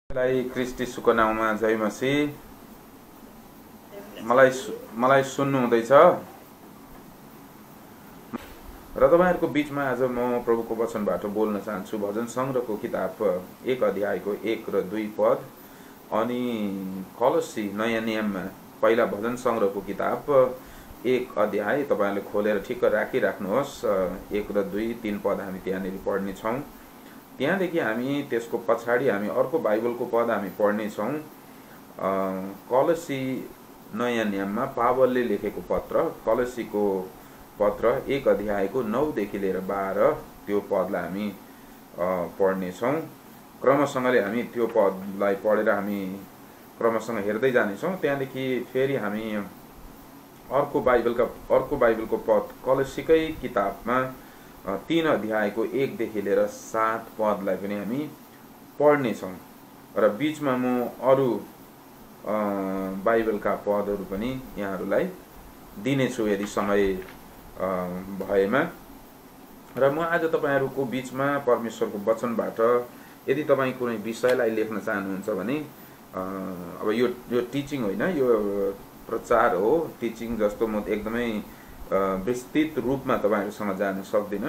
Christie सुको नाउँमा जय मसी। मलाई सुन्नु हुँदैछ र तपाईहरुको बीचमा आज म प्रभुको वचनबाट बोल्न चाहन्छु। भजन संग्रहको किताब 1 अध्यायको 1 र 2 पद अनि कलोसी नयाँ नियममा पहिला भजन संग्रहको किताब 1 अध्याय तपाईहरुले खोलेर ठिक्क राखिराख्नुहोस्। 1 र 2 3 पद हामी त्यहाँनेरि पढ्ने छौं। त्यहाँदेखि हामी त्यसको पछाडी हामी अर्को बाइबलको पद हामी पढ्ने छौं। कलोसी नयाँ नियममा पावलले लेखेको पत्र, कलोसीको पत्र 1 अध्यायको 9 देखि लिएर 12 त्यो पदलाई हामी पढ्ने छौं। क्रमसँगले हामी त्यो पदलाई पढेर हामी क्रमसँग हेर्दै जाने छौं। त्यहाँदेखि फेरि हामी अर्को बाइबलको पद कलोसीकै किताबमा 3 अध्यायको 1 देखि लिएर 7 पदलाई पनि हामी पढ्ने छौं र बीचमा म अरु बाइबलका पदहरु पनि यहाँहरुलाई दिने छु यदि समय भएमा। र म आज तपाईहरुको बीचमा परमेश्वरको वचनबाट यदि तपाई कुनै विषयलाई लेख्न चाहनुहुन्छ भने अब यो टिचिङ होइन, यो प्रचार हो। टिचिङ जस्तो म एकदमै विस्तृत रूपमा तपाईहरुसँग जान सक्दिन।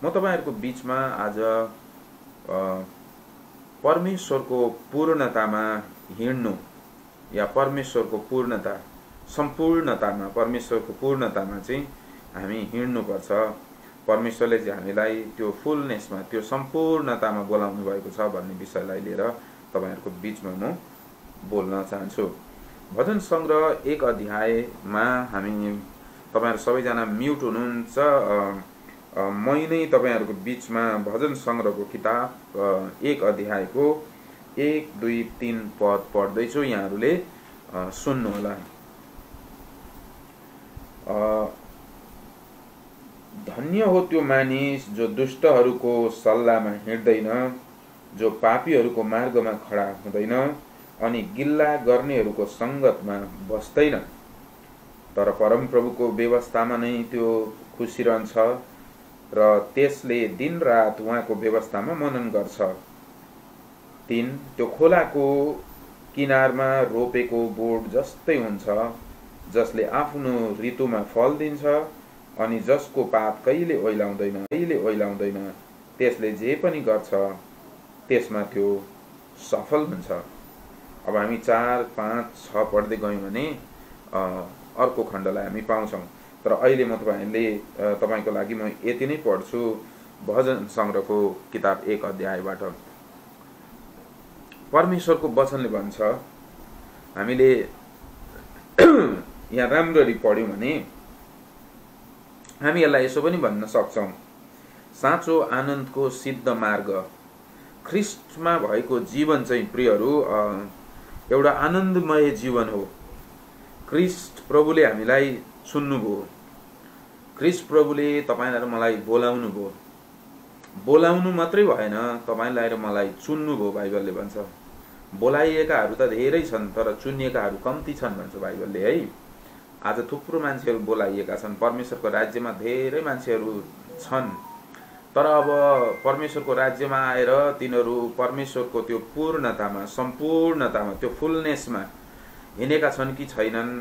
म तपाईहरुको बीचमा आज परमेश्वरको पूर्णतामा हिँड्नु या परमेश्वरको पूर्णता सम्पूर्णतामा परमेश्वरको पूर्णतामा चाहिँ हामी हिँड्नु पर्छ। परमेश्वरले चाहिँ हामीलाई त्यो फुलनेसमा त्यो सम्पूर्णतामा बोलाउनु भएको छ भन्ने विषयलाई लिएर तपाईहरुको बीचमा म बोल्न चाहन्छु। भजन संग्रह 1 अध्यायमा हामी तपाईहरु सबैजना म्युट हुनुहुन्छ। मै नै तपाईहरुको बीचमा भजन संग्रहको किताब 1 अध्यायको 1 2 3 पद पढ्दै छु, यहाँहरुले सुन्नु होला। धन्य हो त्यो मानिस जो दुष्टहरुको सल्लाहमा हिँड्दैन, जो पापीहरुको मार्गमा खडा हुँदैन अनि गिल्ला गर्नेहरुको संगतमा बस्दैन। तर परमप्रभुको व्यवस्थामा नै त्यो खुसी रहन्छ र त्यसले दिनरात उहाँको व्यवस्थामा मनन गर्छ। 3 त्यो खोलाको किनारमा रोपेको बोट जस्तै हुन्छ, जसले आफ्नो ऋतुमा फल दिन्छ अनि जसको पात कहिले ओइलाउँदैन। त्यसले जे पनि गर्छ त्यसमा त्यो सफल हुन्छ। अब हामी 4 5 6 पढ्दै गयौं भने अर्को खण्डलाई हामी पाउँछौं। तर अहिले म तपाईको लागि म यति नै पढ्छु भजन संग्रहको किताब 1 अध्यायबाट। परमेश्वरको वचनले भन्छ, हामीले यहाँ राम्ररी पढ्यौं भने हामी यसलाई यसो पनि भन्न सक्छौं, साँचो आनन्दको सिद्ध मार्ग ख्रीष्टमा भएको जीवन चाहिँ प्रियहरू एउटा आनन्दमय जीवन हो। ख्रीष्ट प्रभुले हामीलाई चुन्नुभयो। ख्रीष्ट प्रभुले तपाईलाई र मलाई बोलाउनु भयो। बोलाउनु मात्रै भएन, तपाईलाई र मलाई चुन्नुभयो बाइबलले भन्छ। बोलाइएकाहरू त धेरै छन् तर चुनिएकाहरू कम्ती छन् भन्छ बाइबलले है। आज थुप्रो मान्छेहरू बोलाइएका छन्, परमेश्वरको राज्यमा धेरै मान्छेहरू छन्, तर अब परमेश्वरको राज्यमा आएर तिनीहरू परमेश्वरको त्यो पूर्णतामा सम्पूर्णतामा त्यो फुलनेसमा हिँडेका छन् कि छैनन्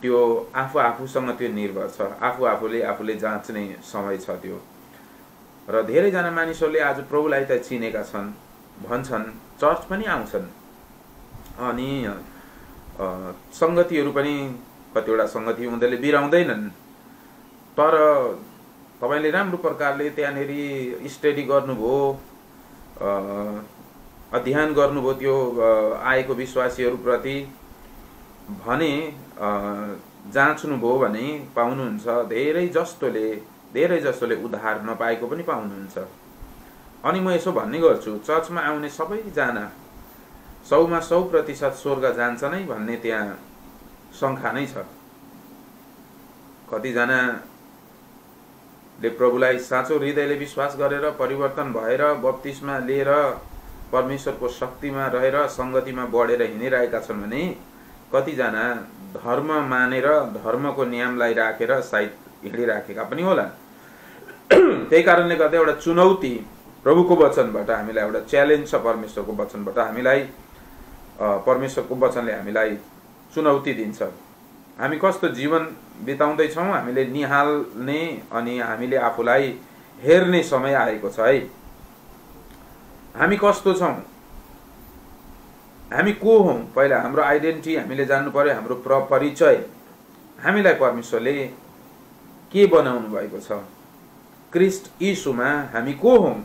त्यो आफूसँग त्यो निर्भर छ। आफूले जाँच्ने समय छ त्यो। र धेरै जना मानिसहरूले आज प्रभुलाई त चिनेका छन् भन्छन्, चर्च पनि आउँछन् अनि संगतिहरू पनि कतिवटा संगति उनीहरूले बिराउँदैनन्। तर तपाईले राम्रो प्रकारले त्यहाँनेरि स्टडी गर्नुभयो, अध्ययन गर्नुभयो त्यो आएको विश्वासीहरू प्रति भने जाँच्नुभयो भने पाउनुहुन्छ धेरै जस्तोले उद्धार नपाएको पनि पाउनुहुन्छ। अनि म यसो भन्ने गर्छु, चर्चमा आउने सबैजना 100मा 100% स्वर्ग जान्छ नै भन्ने त्यहाँ शंका नै छ। कतिजनाले प्रभुलाई साँचो हृदयले विश्वास गरेर परिवर्तन भएर बप्तिस्मा लिएर परमेश्वरको शक्तिमा रहेर संगतिमा बढेर हिँडिरहेका छन् भने कतिजना धर्म मानेर धर्मको नियमलाई राखेर सायद हिँडिराखेका पनि होला। त्यही कारणले गर्दा एउटा चुनौती प्रभुको वचनबाट हामीलाई एउटा च्यालेन्ज छ। परमेश्वरको वचनबाट हामीलाई परमेश्वरको वचनले हामीलाई चुनौती दिन्छ। हामी कस्तो जीवन बिताउँदैछौँ हामीले निहाल्ने अनि हामीले आफूलाई हेर्ने समय आएको छ है। हामी कस्तो छौँ, हामी को हौँ, पहिला हाम्रो आइडेन्टिटी हामीले जान्नु पर्यो, हाम्रो परिचय। हामीलाई परमेश्वरले के बनाउनु भएको छ, क्रिस्ट यीशुमा हामी को हौँ,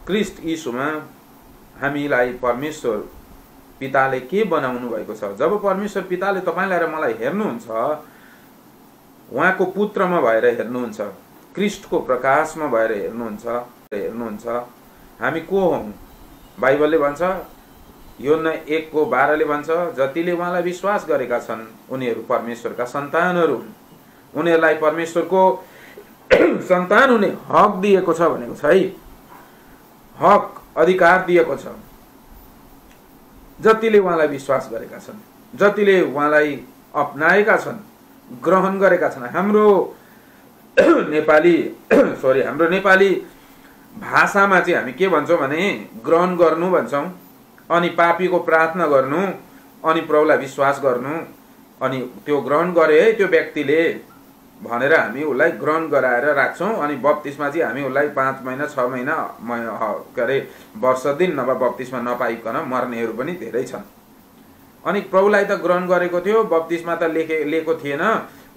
क्रिस्ट यीशुमा हामीलाई परमेश्वर पिताले के बनाउनु भएको छ। जब परमेश्वर पिताले तपाईँलाई र मलाई हेर्नुहुन्छ, उहाँको पुत्रमा भएर हेर्नुहुन्छ, क्रिस्टको प्रकाशमा भएर हेर्नुहुन्छ हामी को हौँ। बाइबलले भन्छ, योहन्ना 1:12 भन्छ, जतिले उहाँलाई विश्वास गरेका छन् उनीहरू परमेश्वरका सन्तानहरू हुन्। उनीहरूलाई परमेश्वरको सन्तान हुने हक दिएको छ भनेको छ है, हक अधिकार दिएको छ। जतिले उहाँलाई विश्वास गरेका छन्, जतिले उहाँलाई अपनाएका छन्, ग्रहण गरेका छन्। हाम्रो नेपाली भाषामा चाहिँ हामी के भन्छौँ भने ग्रहण गर्नु भन्छौँ, अनि पापीको प्रार्थना गर्नु, अनि प्रभुलाई विश्वास गर्नु, अनि त्यो ग्रहण गरे है त्यो व्यक्तिले भनेर हामी उसलाई ग्रहण गराएर राख्छौँ। अनि बप्तिस्मा चाहिँ हामी उसलाई 5 महिना 6 महिना के अरे वर्ष दिन नभए बप्तिस्मा नपाइकन मर्नेहरू पनि धेरै छन्। अनि प्रभुलाई त ग्रहण गरेको थियो, बप्तिस्मा त लिएको थिएन,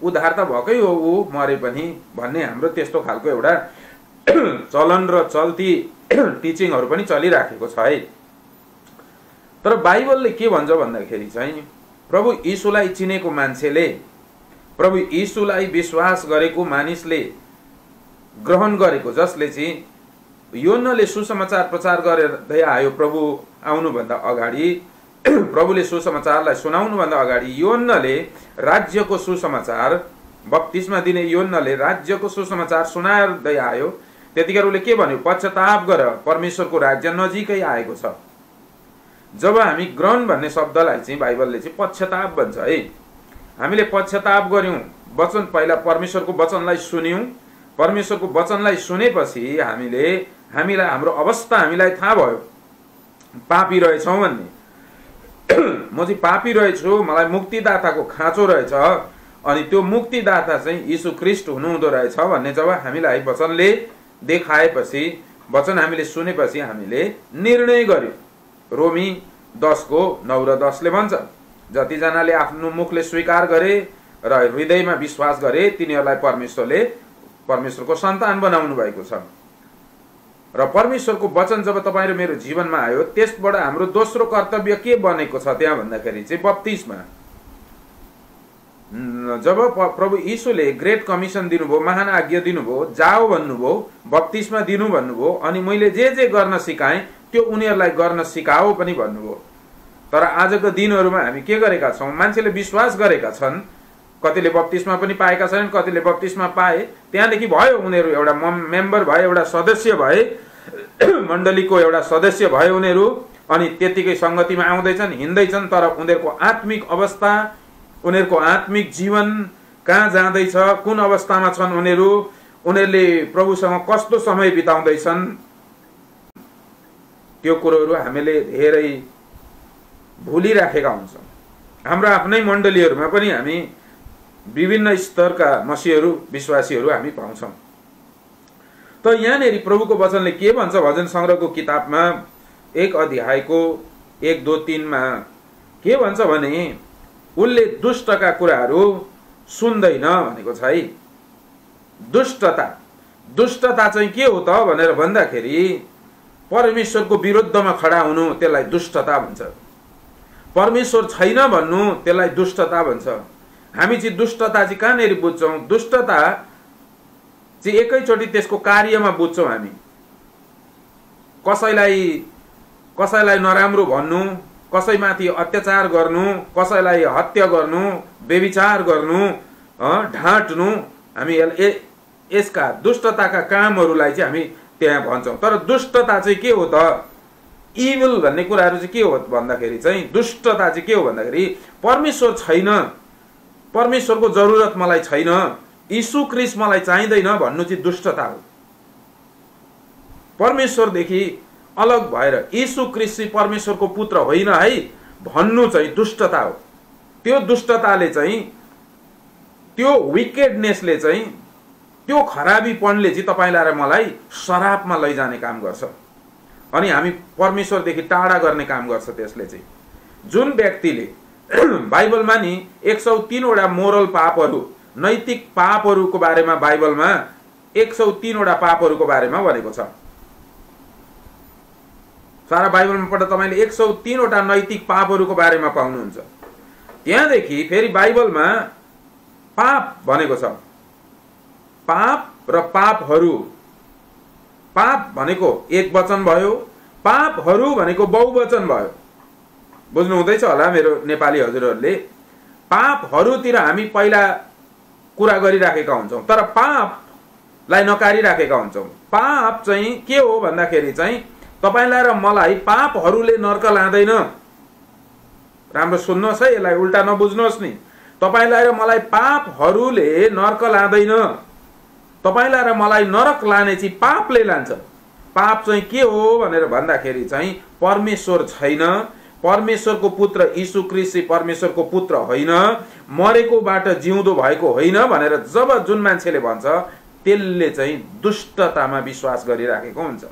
उद्धार त भएकै हो, ऊ मरे पनि भन्ने हाम्रो त्यस्तो खालको एउटा चलन र चल्ती टिचिङहरू पनि चलिराखेको छ है। तर बाइबलले के भन्छ भन्दाखेरि चाहिँ प्रभु यीशुलाई चिनेको मान्छेले, प्रभु यीशुलाई विश्वास गरेको मानिसले, ग्रहण गरेको जसले चाहिँ योहन्नाले सुसमाचार प्रचार गर्दै आयो प्रभु आउनुभन्दा अगाडि, प्रभुले सुसमाचारलाई सुनाउनुभन्दा अगाडि योहन्नाले राज्यको सुसमाचार, बप्तिस्मा दिने योहन्नाले राज्यको सुसमाचार सुनाउँदै आयो। त्यतिखेर उसले के भन्यो, पश्चाताप गर, परमेश्वरको राज्य नजिकै आएको छ। जब हामी ग्रहण भन्ने शब्दलाई चाहिँ बाइबलले चाहिँ पश्चाताप भन्छ है। हामीले पश्चाताप गर्यौँ, वचन पहिला परमेश्वरको वचनलाई सुन्यौँ, परमेश्वरको वचनलाई सुनेपछि हामीलाई हाम्रो अवस्था हामीलाई थाहा भयो, पापी रहेछौँ भन्ने। म चाहिँ पापी रहेछु, मलाई मुक्तिदाताको खाँचो रहेछ, अनि त्यो मुक्तिदाता चाहिँ यीशु ख्रीष्ट हुनुहुँदो रहेछ भन्ने जब हामीलाई वचनले देखाएपछि, वचन हामीले सुनेपछि हामीले निर्णय गर्यौँ। रोमी 10:9 र 10 भन्छ, जतिजनाले आफ्नो मुखले स्वीकार गरे र हृदयमा विश्वास गरे तिनीहरूलाई परमेश्वरले परमेश्वरको सन्तान बनाउनु भएको छ। र परमेश्वरको वचन जब तपाईँ र मेरो जीवनमा आयो, त्यसबाट हाम्रो दोस्रो कर्तव्य के बनेको छ त्यहाँ भन्दाखेरि चाहिँ बप्तिस्मा। जब प्रभु यीशुले ग्रेट कमिसन दिनुभयो, महान आज्ञा दिनुभयो, जाओ भन्नुभयो, बप्तिस्मा दिनु भन्नुभयो, अनि मैले जे जे गर्न सिकाएँ त्यो उनीहरूलाई गर्न सिकाओ पनि भन्नुभयो। तर आजको दिनहरूमा हामी के गरेका छौँ, मान्छेले विश्वास गरेका छन्, कतिले बप्तिस्मा पनि पाएका छन्, कतिले बप्तिस्मा पाए, त्यहाँदेखि भयो उनीहरू एउटा मेम्बर भए, एउटा सदस्य भए, मण्डलीको एउटा सदस्य भए उनीहरू, अनि त्यतिकै सङ्गतिमा आउँदैछन्, हिँड्दैछन्, तर उनीहरूको आत्मिक अवस्था, उनीहरूको आत्मिक जीवन कहाँ जाँदैछ, कुन अवस्थामा छन् उनीहरूले प्रभुसँग कस्तो समय बिताउँदैछन्, त्यो कुरोहरू हामीले धेरै भुलिराखेका हुन्छौँ। हाम्रो आफ्नै मण्डलीहरूमा पनि हामी विभिन्न स्तरका मसीहहरू, विश्वासीहरू हामी पाउँछौँ। त यहाँनिर प्रभुको वचनले के भन्छ, भजन सङ्ग्रहको किताबमा 1 अध्यायको 1, 2, 3 के भन्छ भने उसले दुष्टका कुराहरू सुन्दैन भनेको छ है। दुष्टता चाहिँ के हो त भनेर भन्दाखेरि परमेश्वरको विरुद्धमा खडा हुनु त्यसलाई दुष्टता भन्छ। परमेश्वर छैन भन्नु त्यसलाई दुष्टता भन्छ। हामी चाहिँ दुष्टता चाहिँ कहाँनिर बुझ्छौँ, दुष्टता चाहिँ एकैचोटि त्यसको कार्यमा बुझ्छौँ हामी। कसैलाई नराम्रो भन्नु, कसैमाथि अत्याचार गर्नु, कसैलाई हत्या गर्नु, व्यभिचार गर्नु, ढाँट्नु, हामी यसका दुष्टताका कामहरूलाई चाहिँ हामी त्यहाँ भन्छौँ। तर दुष्टता चाहिँ के हो त, इभिल भन्ने कुराहरू चाहिँ के हो भन्दाखेरि चाहिँ दुष्टता चाहिँ के हो भन्दाखेरि परमेश्वर छैन, परमेश्वरको जरुरत मलाई छैन, यीशु ख्रीष्ट मलाई चाहिँदैन भन्नु चाहिँ दुष्टता हो। परमेश्वरदेखि अलग भएर, यीशु ख्रीष्ट चाहिँ परमेश्वरको पुत्र होइन है, भन्नु चाहिँ दुष्टता हो। त्यो दुष्टताले चाहिँ, त्यो विकेडनेसले चाहिँ, त्यो खराबीपनले चाहिँ तपाईलाई र मलाई शराबमा लैजाने काम गर्छ अनि हामी परमेश्वरदेखि टाढा गर्ने काम गर्छ। त्यसले चाहिँ जुन व्यक्तिले बाइबलमा नि 103 वटा मोरल पापहरू, नैतिक पापहरूको बारेमा बाइबलमा 103 वटा पापहरूको बारेमा भनेको छ। सारा बाइबलमा पढ्दा तपाईले 103 वटा नैतिक पापहरूको बारेमा पाउनुहुन्छ। त्यहाँदेखि फेरि बाइबलमा पाप भनेको छ। पाप र पापहरू, पाप भनेको एक वचन भयो, पापहरू भनेको बहुवचन भयो। बुझ्नु हुँदैछ होला मेरो नेपाली हजुरहरूले। पापहरूतिर हामी पहिला कुरा गरिराखेका हुन्छौँ, तर पापलाई नकारिराखेका हुन्छौँ। पाप चाहिँ के हो भन्दाखेरि चाहिँ तपाईलाई र मलाई पापहरूले नर्क लाँदैन। राम्रो सुन्नुहोस् है, यसलाई उल्टा नबुझ्नुहोस् नि। तपाईलाई र मलाई पापहरूले नर्क लाँदैन। तपाईलाई र मलाई नरक लाने चाहिँ पापले लान्छ। पाप चाहिँ के हो भनेर भन्दाखेरि चाहिँ परमेश्वर छैन, परमेश्वरको पुत्र यीशु ख्रीष्ट चाहिँ परमेश्वरको पुत्र होइन, मरेकोबाट जिउँदो भएको होइन भनेर जब जुन मान्छेले भन्छ त्यसले चाहिँ दुष्टतामा विश्वास गरिराखेको हुन्छ।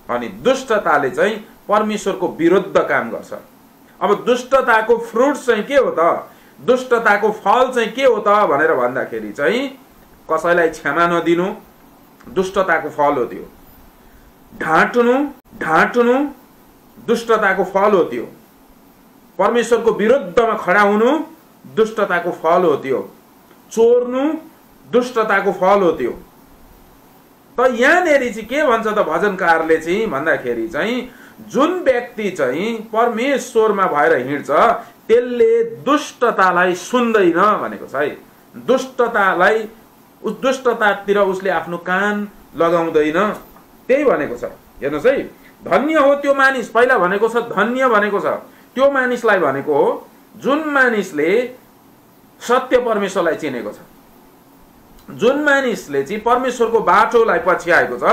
अनि दुष्टताले चाहिँ परमेश्वरको विरुद्ध काम गर्छ। अब दुष्टताको फ्रुट्स चाहिँ के हो त, दुष्टताको फल चाहिँ के हो त भनेर भन्दाखेरि चाहिँ कसैलाई क्षमा नदिनु दुष्टताको फल हो। त्यो ढाँट्नु दुष्टताको फल हो। त्यो परमेश्वरको विरुद्धमा खडा हुनु दुष्टताको फल हो। त्यो चोर्नु दुष्टताको फल हो। त्यो त यहाँनेरि चाहिँ के भन्छ त भजनकारले चाहिँ भन्दाखेरि चाहिँ जुन व्यक्ति चाहिँ परमेश्वरमा भएर हिँड्छ त्यसले दुष्टतालाई सुन्दैन भनेको छ है। दुष्टतातिर उसले आफ्नो कान लगाउँदैन, त्यही भनेको छ। हेर्नुहोस् है, धन्य हो त्यो मानिस, पहिला भनेको छ धन्य भनेको छ त्यो मानिसलाई भनेको हो जुन मानिसले सत्य परमेश्वरलाई चिनेको छ, जुन मानिसले चाहिँ परमेश्वरको बाटोलाई पछ्याएको छ,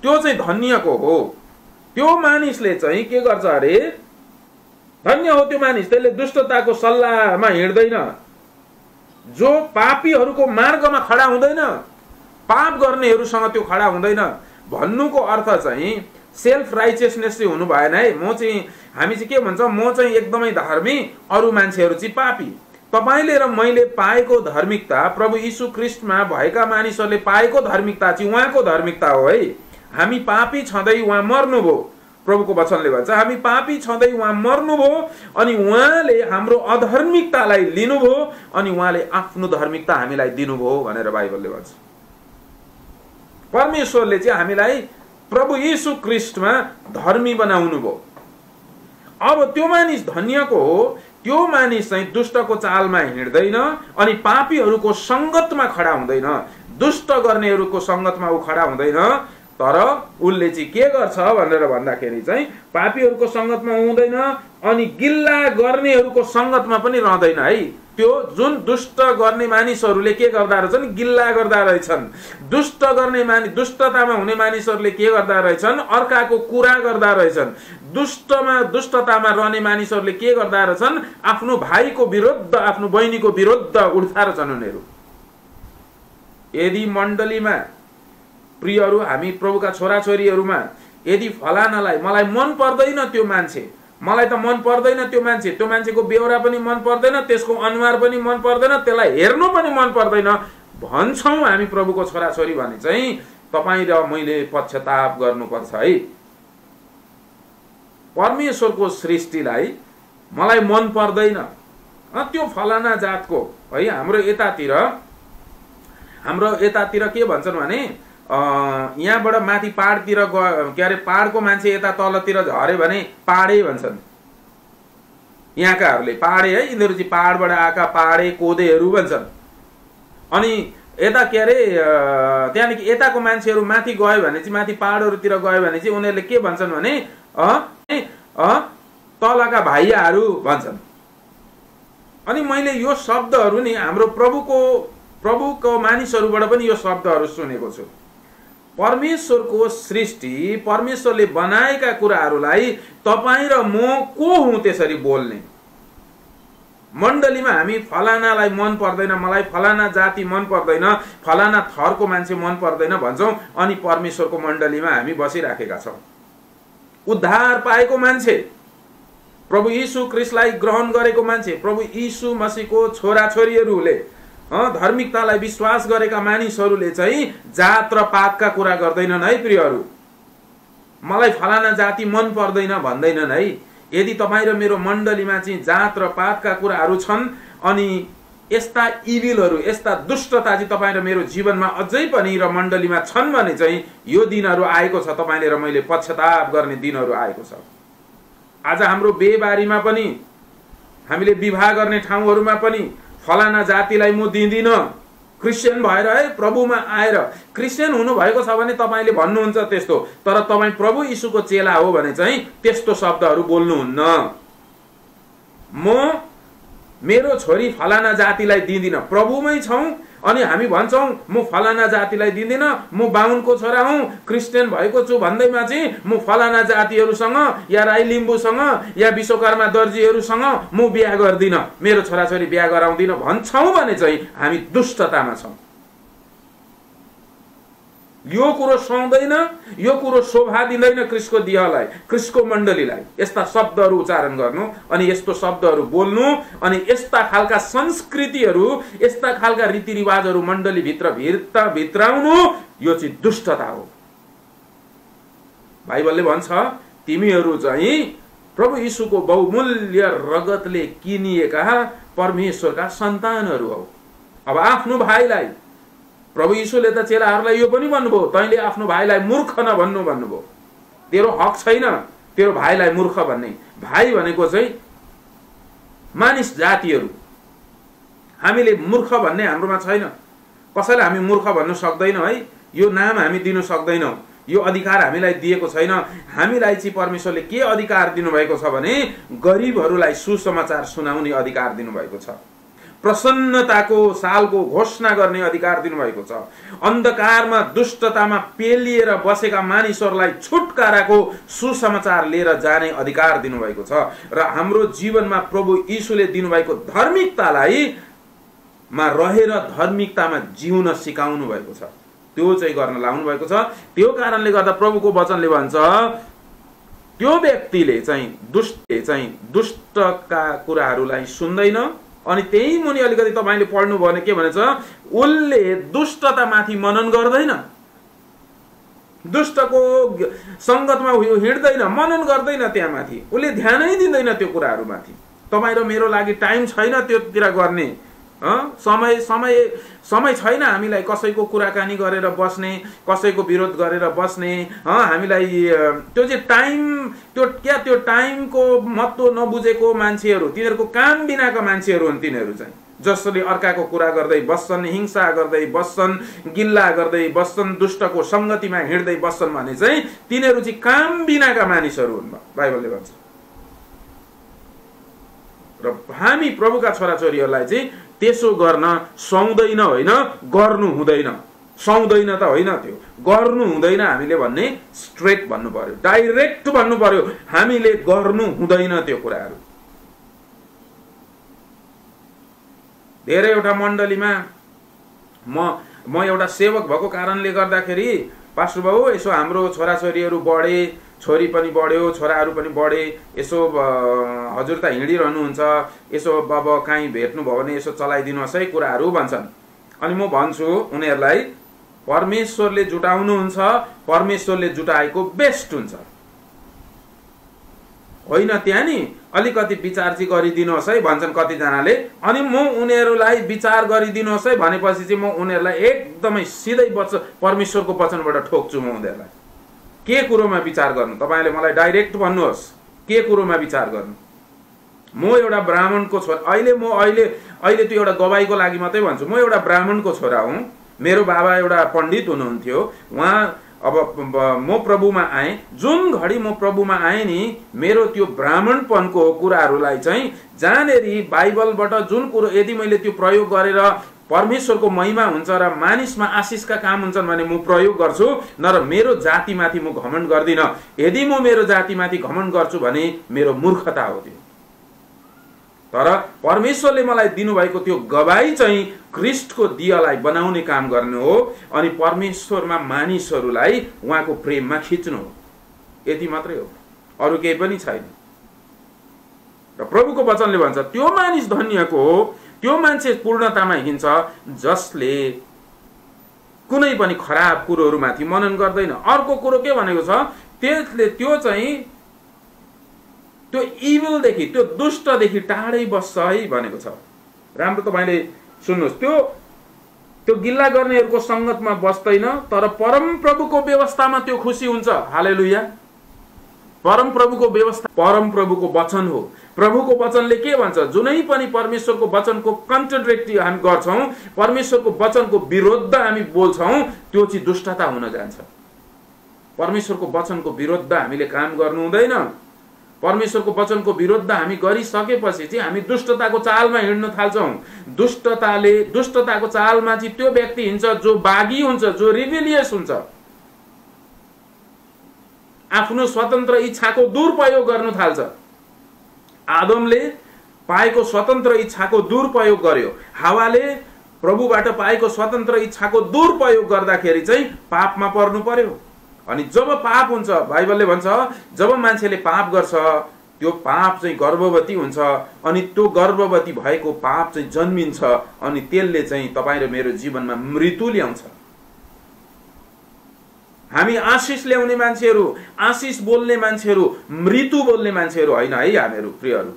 त्यो चाहिँ धन्यको हो। त्यो मानिसले चाहिँ के गर्छ अरे, धन्य हो त्यो मानिस, त्यसले दुष्टताको सल्लाहमा हिँड्दैन, जो पापीहरूको मार्गमा खडा हुँदैन, पाप गर्नेहरूसँग त्यो खडा हुँदैन। भन्नुको अर्थ चाहिँ सेल्फ राइचियसनेस चाहिँ हुनु भएन है। म चाहिँ, हामी चाहिँ के भन्छ, म चाहिँ एकदमै धार्मिक, अरू मान्छेहरू चाहिँ पापी। तपाईले र मैले पाएको धार्मिकता, प्रभु यीशु ख्रीष्टमा भएका मानिसहरूले पाएको धार्मिकता चाहिँ उहाँको धार्मिकता हो है। हामी पापी छँदै उहाँ मर्नुभयो, प्रभुको वचनले भन्छ हामी पापी छँदै उहाँ मर्नुभयो अनि उहाँले हाम्रो अधर्मिकतालाई लिनुभयो अनि उहाँले आफ्नो धार्मिकता हामीलाई दिनुभयो भनेर बाइबलले भन्छ। परमेश्वरले चाहिँ हामीलाई प्रभु यीशु ख्रीष्टमा धर्मी बनाउनु भयो। अब त्यो मानिस धन्यको हो, त्यो मानिस चाहिँ दुष्टको चालमा हिँड्दैन अनि पापीहरूको संगतमा खडा हुँदैन, दुष्ट गर्नेहरूको संगतमा ऊ खडा हुँदैन। तर उसले चाहिँ के गर्छ भनेर भन्दाखेरि चाहिँ पापीहरूको संगतमा हुँदैन अनि गिल्ला गर्नेहरूको संगतमा पनि रहँदैन है। त्यो जुन दुष्ट गर्ने मानिसहरूले के गर्दा रहेछन्, गिल्ला गर्दा रहेछन्। दुष्ट गर्ने दुष्टतामा हुने मानिसहरूले के गर्दा रहेछन्, अर्काको कुरा गर्दा रहेछन्। दुष्टतामा रहने मानिसहरूले के गर्दा रहेछन्, आफ्नो भाइको विरुद्ध, आफ्नो बहिनीको विरुद्ध उठ्दा रहेछन् उनीहरू। यदि मण्डलीमा प्रियहरू, हामी प्रभुका छोराछोरीहरूमा यदि फलानालाई मलाई मन पर्दैन, त्यो मान्छे मलाई त मन पर्दैन, त्यो मान्छेको बेहोरा पनि मन पर्दैन, त्यसको अनुहार पनि मन पर्दैन, त्यसलाई हेर्नु पनि मन पर्दैन भन्छौँ हामी प्रभुको छोराछोरी भने चाहिँ तपाईँ र मैले पश्चाताप गर्नुपर्छ है। परमेश्वरको सृष्टिलाई मलाई मन पर्दैन, त्यो फलाना जातको है। हाम्रो यतातिर के भन्छन् भने यहाँबाट माथि पहाडतिर के अरे पहाडको मान्छे यता तलतिर झरे भने पहाडे भन्छन् यहाँकाहरूले, पहाडे है, यिनीहरू चाहिँ पहाडबाट आएका पहाडे कोदेहरू भन्छन्। अनि यता के अरे त्यहाँदेखि यताको मान्छेहरू माथि गयो भने चाहिँ, माथि पहाडहरूतिर गयो भने चाहिँ उनीहरूले के भन्छन् भने तलका भाइयाहरू भन्छन्। अनि मैले यो शब्दहरू नि हाम्रो प्रभुको मानिसहरूबाट पनि यो शब्दहरू सुनेको छु। परमेश्वरको सृष्टि, परमेश्वरले बनाएका कुराहरूलाई तपाईँ र म को हुँ त्यसरी बोल्ने? मण्डलीमा हामी फलानालाई मन पर्दैन, मलाई फलाना जाति मन पर्दैन, फलाना थरको मान्छे मन पर्दैन भन्छौँ, अनि परमेश्वरको मण्डलीमा हामी बसिराखेका छौँ। उद्धार पाएको मान्छे, प्रभु यीशु ख्रीष्टलाई ग्रहण गरेको मान्छे, प्रभु यीशु मसीहको छोराछोरीहरूले, धार्मिकतालाई विश्वास गरेका मानिसहरूले चाहिँ जात र पातका कुरा गर्दैनन् है प्रियहरू। मलाई फलाना जाति मन पर्दैन भन्दैनन् है। यदि तपाईँ र मेरो मण्डलीमा चाहिँ जात र पातका कुराहरू छन् अनि यस्ता इभिलहरू, यस्ता दुष्टता चाहिँ तपाईँ र मेरो जीवनमा अझै पनि र मण्डलीमा छन् भने चाहिँ यो दिनहरू आएको छ, तपाईँले र मैले पश्चाताप गर्ने दिनहरू आएको छ। आज हाम्रो बेबारीमा पनि, हामीले विवाह गर्ने ठाउँहरूमा पनि फलाना जातिलाई म दिँदिन, क्रिस्चियन भएर है प्रभुमा आएर क्रिस्चियन हुनुभएको छ भने तपाईँले भन्नुहुन्छ त्यस्तो, तर तपाईँ प्रभु यीशुको चेला हो भने चाहिँ त्यस्तो शब्दहरू बोल्नुहुन्न। म मेरो छोरी फलाना जातिलाई दिँदिन, प्रभुमै छौँ अनि हामी भन्छौँ म फलाना जातिलाई दिँदिन, म बाहुनको छोरा हुँ, क्रिस्चियन भएको छु भन्दैमा चाहिँ म फलाना जातिहरूसँग या राई लिम्बूसँग या विश्वकर्मा दर्जीहरूसँग म बिहा गर्दिन, मेरो छोराछोरी बिहा गराउँदिन भन्छौँ भने चाहिँ हामी दुष्टतामा छौँ। यो कुरो सुहाउँदैन, यो कुरो शोभा दिँदैन ख्रीष्टको दिहलाई, ख्रीष्टको मण्डलीलाई यस्ता शब्दहरू उच्चारण गर्नु अनि यस्तो शब्दहरू बोल्नु अनि यस्ता खालका संस्कृतिहरू, यस्ता खालका रीतिरिवाजहरू मण्डलीभित्र भित्राउनु, यो चाहिँ दुष्टता हो। बाइबलले भन्छ तिमीहरू चाहिँ प्रभु यीशुको बहुमूल्य रगतले किनिएका परमेश्वरका सन्तानहरू हौ। अब आफ्नो भाइलाई, प्रभु यीशुले त चेलाहरूलाई यो पनि भन्नुभयो, तैँले आफ्नो भाइलाई मूर्ख नभन्नु भन्नुभयो। तेरो हक छैन तेरो भाइलाई मूर्ख भन्ने। भाइ भनेको चाहिँ मानिस जातिहरू, हामीले मूर्ख भन्ने हाम्रोमा छैन। कसैलाई हामी मूर्ख भन्न सक्दैनौँ है, यो नाम हामी दिन सक्दैनौँ, यो अधिकार हामीलाई दिएको छैन। हामीलाई चाहिँ परमेश्वरले के अधिकार दिनुभएको छ भने गरिबहरूलाई सुसमाचार सुनाउने अधिकार दिनुभएको छ, प्रसन्नताको सालको घोषणा गर्ने अधिकार दिनुभएको छ, अन्धकारमा दुष्टतामा पेलिएर बसेका मानिसहरूलाई छुटकाराको सुसमाचार लिएर जाने अधिकार दिनुभएको छ र हाम्रो जीवनमा प्रभु यीशुले दिनुभएको धार्मिकतालाई मा रहेर धार्मिकतामा जिउन सिकाउनु भएको छ, त्यो चाहिँ गर्न लाउनु भएको छ। त्यो कारणले गर्दा प्रभुको वचनले भन्छ त्यो व्यक्तिले चाहिँ दुष्टका कुराहरूलाई सुन्दैन। अनि त्यही मुनि अलिकति तपाईले पढ्नु भने के भनेछ, उसले दुष्टतामाथि मनन गर्दैन, दुष्टको संगतमा हिँड्दैन, मनन गर्दैन, त्यहाँमाथि उसले ध्यानै दिँदैन त्यो कुराहरूमाथि। तपाईँ र मेरो लागि टाइम छैन त्योतिर गर्ने, समय छैन हामीलाई कसैको कुराकानी गरेर बस्ने, कसैको विरोध गरेर बस्ने। हामीलाई त्यो चाहिँ त्यो टाइमको महत्त्व नबुझेको मान्छेहरू, तिनीहरूको काम बिनाका मान्छेहरू हुन् तिनीहरू चाहिँ, जसले अर्काको कुरा गर्दै बस्छन्, हिंसा गर्दै बस्छन्, गिल्ला गर्दै बस्छन्, दुष्टको संगतिमा हिँड्दै बस्छन् भने चाहिँ तिनीहरू चाहिँ काम बिनाका मानिसहरू हुन् बाइबलले भन्छ। र हामी प्रभुका छोराछोरीहरूलाई चाहिँ त्यसो गर्न सुहाउँदैन, होइन गर्नु हुँदैन। सुहाउँदैन त होइन, त्यो गर्नु हुँदैन हामीले भन्ने स्ट्रेट भन्नु पर्यो, डाइरेक्ट भन्नु पर्यो, हामीले गर्नु हुँदैन त्यो कुराहरू। धेरैवटा मण्डलीमा म एउटा सेवक भएको कारणले गर्दाखेरि पास्टर बाबु यसो हाम्रो छोराछोरीहरू बढे, छोरी पनि बढ्यो, छोराहरू पनि बढे, यसो हजुर त हिँडिरहनुहुन्छ, यसो अब काहीँ भेट्नुभयो भने यसो चलाइदिनुहोस् है कुराहरू भन्छन्। अनि म भन्छु उनीहरूलाई परमेश्वरले जुटाउनुहुन्छ, परमेश्वरले जुटाएको बेस्ट हुन्छ, होइन त्यहाँ नि अलिकति विचार चाहिँ गरिदिनुहोस् है भन्छन् कतिजनाले। अनि म उनीहरूलाई विचार गरिदिनुहोस् है भनेपछि चाहिँ म उनीहरूलाई एकदमै सिधै परमेश्वरको वचनबाट ठोक्छु। म उनीहरूलाई के कुरोमा विचार गर्नु, तपाईँले मलाई डाइरेक्ट भन्नुहोस् के कुरोमा विचार गर्नु। म एउटा ब्राह्मणको छोरा, अहिले त्यो एउटा गवाईको लागि मात्रै भन्छु, म एउटा ब्राह्मणको छोरा हुँ। मेरो बाबा एउटा पण्डित हुनुहुन्थ्यो, उहाँ अब म प्रभुमा आएँ, जुन घडी म प्रभुमा आएँ नि मेरो त्यो ब्राह्मणपनको कुराहरूलाई चाहिँ जहाँनेरि बाइबलबाट जुन कुरो यदि मैले त्यो प्रयोग गरेर परमेश्वरको महिमा हुन्छ र मानिसमा आशिषका काम हुन्छन् भने म प्रयोग गर्छु, नर मेरो जातिमाथि म घमण्ड गर्दिन। यदि म मेरो जातिमाथि घमण्ड गर्छु भने मेरो मूर्खता हो त्यो। तर परमेश्वरले मलाई दिनुभएको त्यो गवाई चाहिँ ख्रीष्टको दियालाई बनाउने काम गर्नु हो अनि परमेश्वरमा मानिसहरूलाई उहाँको प्रेममा खिच्नु हो। यति मात्रै हो, अरू केही पनि छैन। र प्रभुको वचनले भन्छ त्यो मानिस धन्यको हो, त्यो मान्छे पूर्णतामा हिँड्छ जसले कुनै पनि खराब कुरोहरूमाथि मनन गर्दैन। अर्को कुरो के भनेको छ, त्यसले त्यो चाहिँ त्यो इभिलदेखि, त्यो दुष्टदेखि टाढै बस्छ है भनेको छ। राम्रो तपाईले सुन्नुहोस्, त्यो गिल्ला गर्नेहरूको संगतमा बस्दैन, तर परम प्रभुको व्यवस्थामा त्यो खुसी हुन्छ। हालेलुया। परम प्रभुको व्यवस्था परम प्रभुको वचन हो। प्रभुको वचनले के भन्छ, जुनै पनि परमेश्वरको वचनको कन्ट्राडिक्टी हामी गर्छौं, परमेश्वरको वचनको विरुद्ध हामी बोल्छौं, त्यो चाहिँ दुष्टता हुन जान्छ। परमेश्वरको वचनको विरुद्ध हामीले काम गर्नु हुँदैन। परमेश्वरको वचनको विरुद्ध हामी गरिसकेपछि चाहिँ हामी दुष्टताको चालमा हिँड्न थाल्छौं। दुष्टताको चालमा चाहिँ त्यो व्यक्ति हिँड्छ जो बागी हुन्छ, जो रिबेलियस हुन्छ, आफ्नो स्वतन्त्र इच्छाको दुरुपयोग गर्न थाल्छ। आदमले पाएको स्वतन्त्र इच्छाको दुरुपयोग गर्यो, हावाले प्रभुबाट पाएको स्वतन्त्र इच्छाको दुरुपयोग गर्दाखेरि चाहिँ पापमा पर्नु पर्यो। अनि जब पाप हुन्छ, बाइबलले भन्छ जब मान्छेले पाप गर्छ त्यो पाप चाहिँ गर्भवती हुन्छ, अनि त्यो गर्भवती भएको पाप चाहिँ जन्मिन्छ, अनि त्यसले चाहिँ तपाईँ र मेरो जीवनमा मृत्यु ल्याउँछ। हामी आशिष ल्याउने मान्छेहरू, आशिष बोल्ने मान्छेहरू, मृत्यु बोल्ने मान्छेहरू होइन है हामीहरू। प्रियहरू,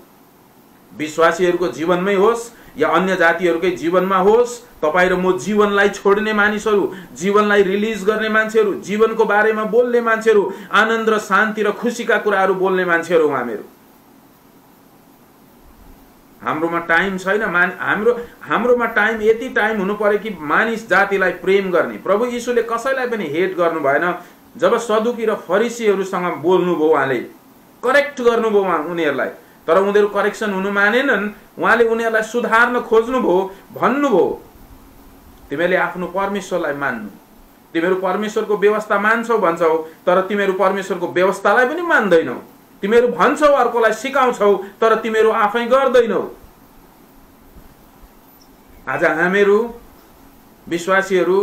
विश्वासीहरूको जीवनमै होस् या अन्य जातिहरूकै जीवनमा होस्, तपाईँ र म जीवनलाई छोड्ने मानिसहरू, जीवनलाई रिलिज गर्ने मान्छेहरू, जीवनको बारेमा बोल्ने मान्छेहरू, आनन्द र शान्ति र खुसीका कुराहरू बोल्ने मान्छेहरू हामीहरू। हाम्रोमा टाइम छैन। हाम्रोमा टाइम यति टाइम हुनु पर्यो कि मानिस जातिलाई प्रेम गर्ने। प्रभु यीशुले कसैलाई पनि हेट गर्नु भएन। जब सदुकी र फरिसीहरूसँग बोल्नुभयो, उहाँले करेक्ट गर्नुभयो उनीहरूलाई, तर उनीहरू करेक्सन हुनु मानेनन्। उहाँले उनीहरूलाई सुधार्न खोज्नुभयो, भन्नुभयो तिमीले आफ्नो परमेश्वरलाई मान्नु, तिमीहरू परमेश्वरको व्यवस्था मान्छौ भन्छौ, तर तिमीहरू परमेश्वरको व्यवस्थालाई पनि मान्दैनौ। तिमीहरू भन्छौ अर्कोलाई सिकाउँछौ, तर तिमीहरू आफै गर्दैनौ। आज हामीहरू विश्वासीहरू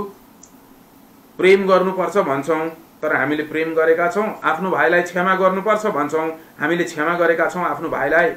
प्रेम गर्नुपर्छ भन्छौं, तर हामीले प्रेम गरेका छौं। आफ्नो भाइलाई क्षमा गर्नुपर्छ भन्छौं, हामीले क्षमा गरेका छौं आफ्नो भाइलाई।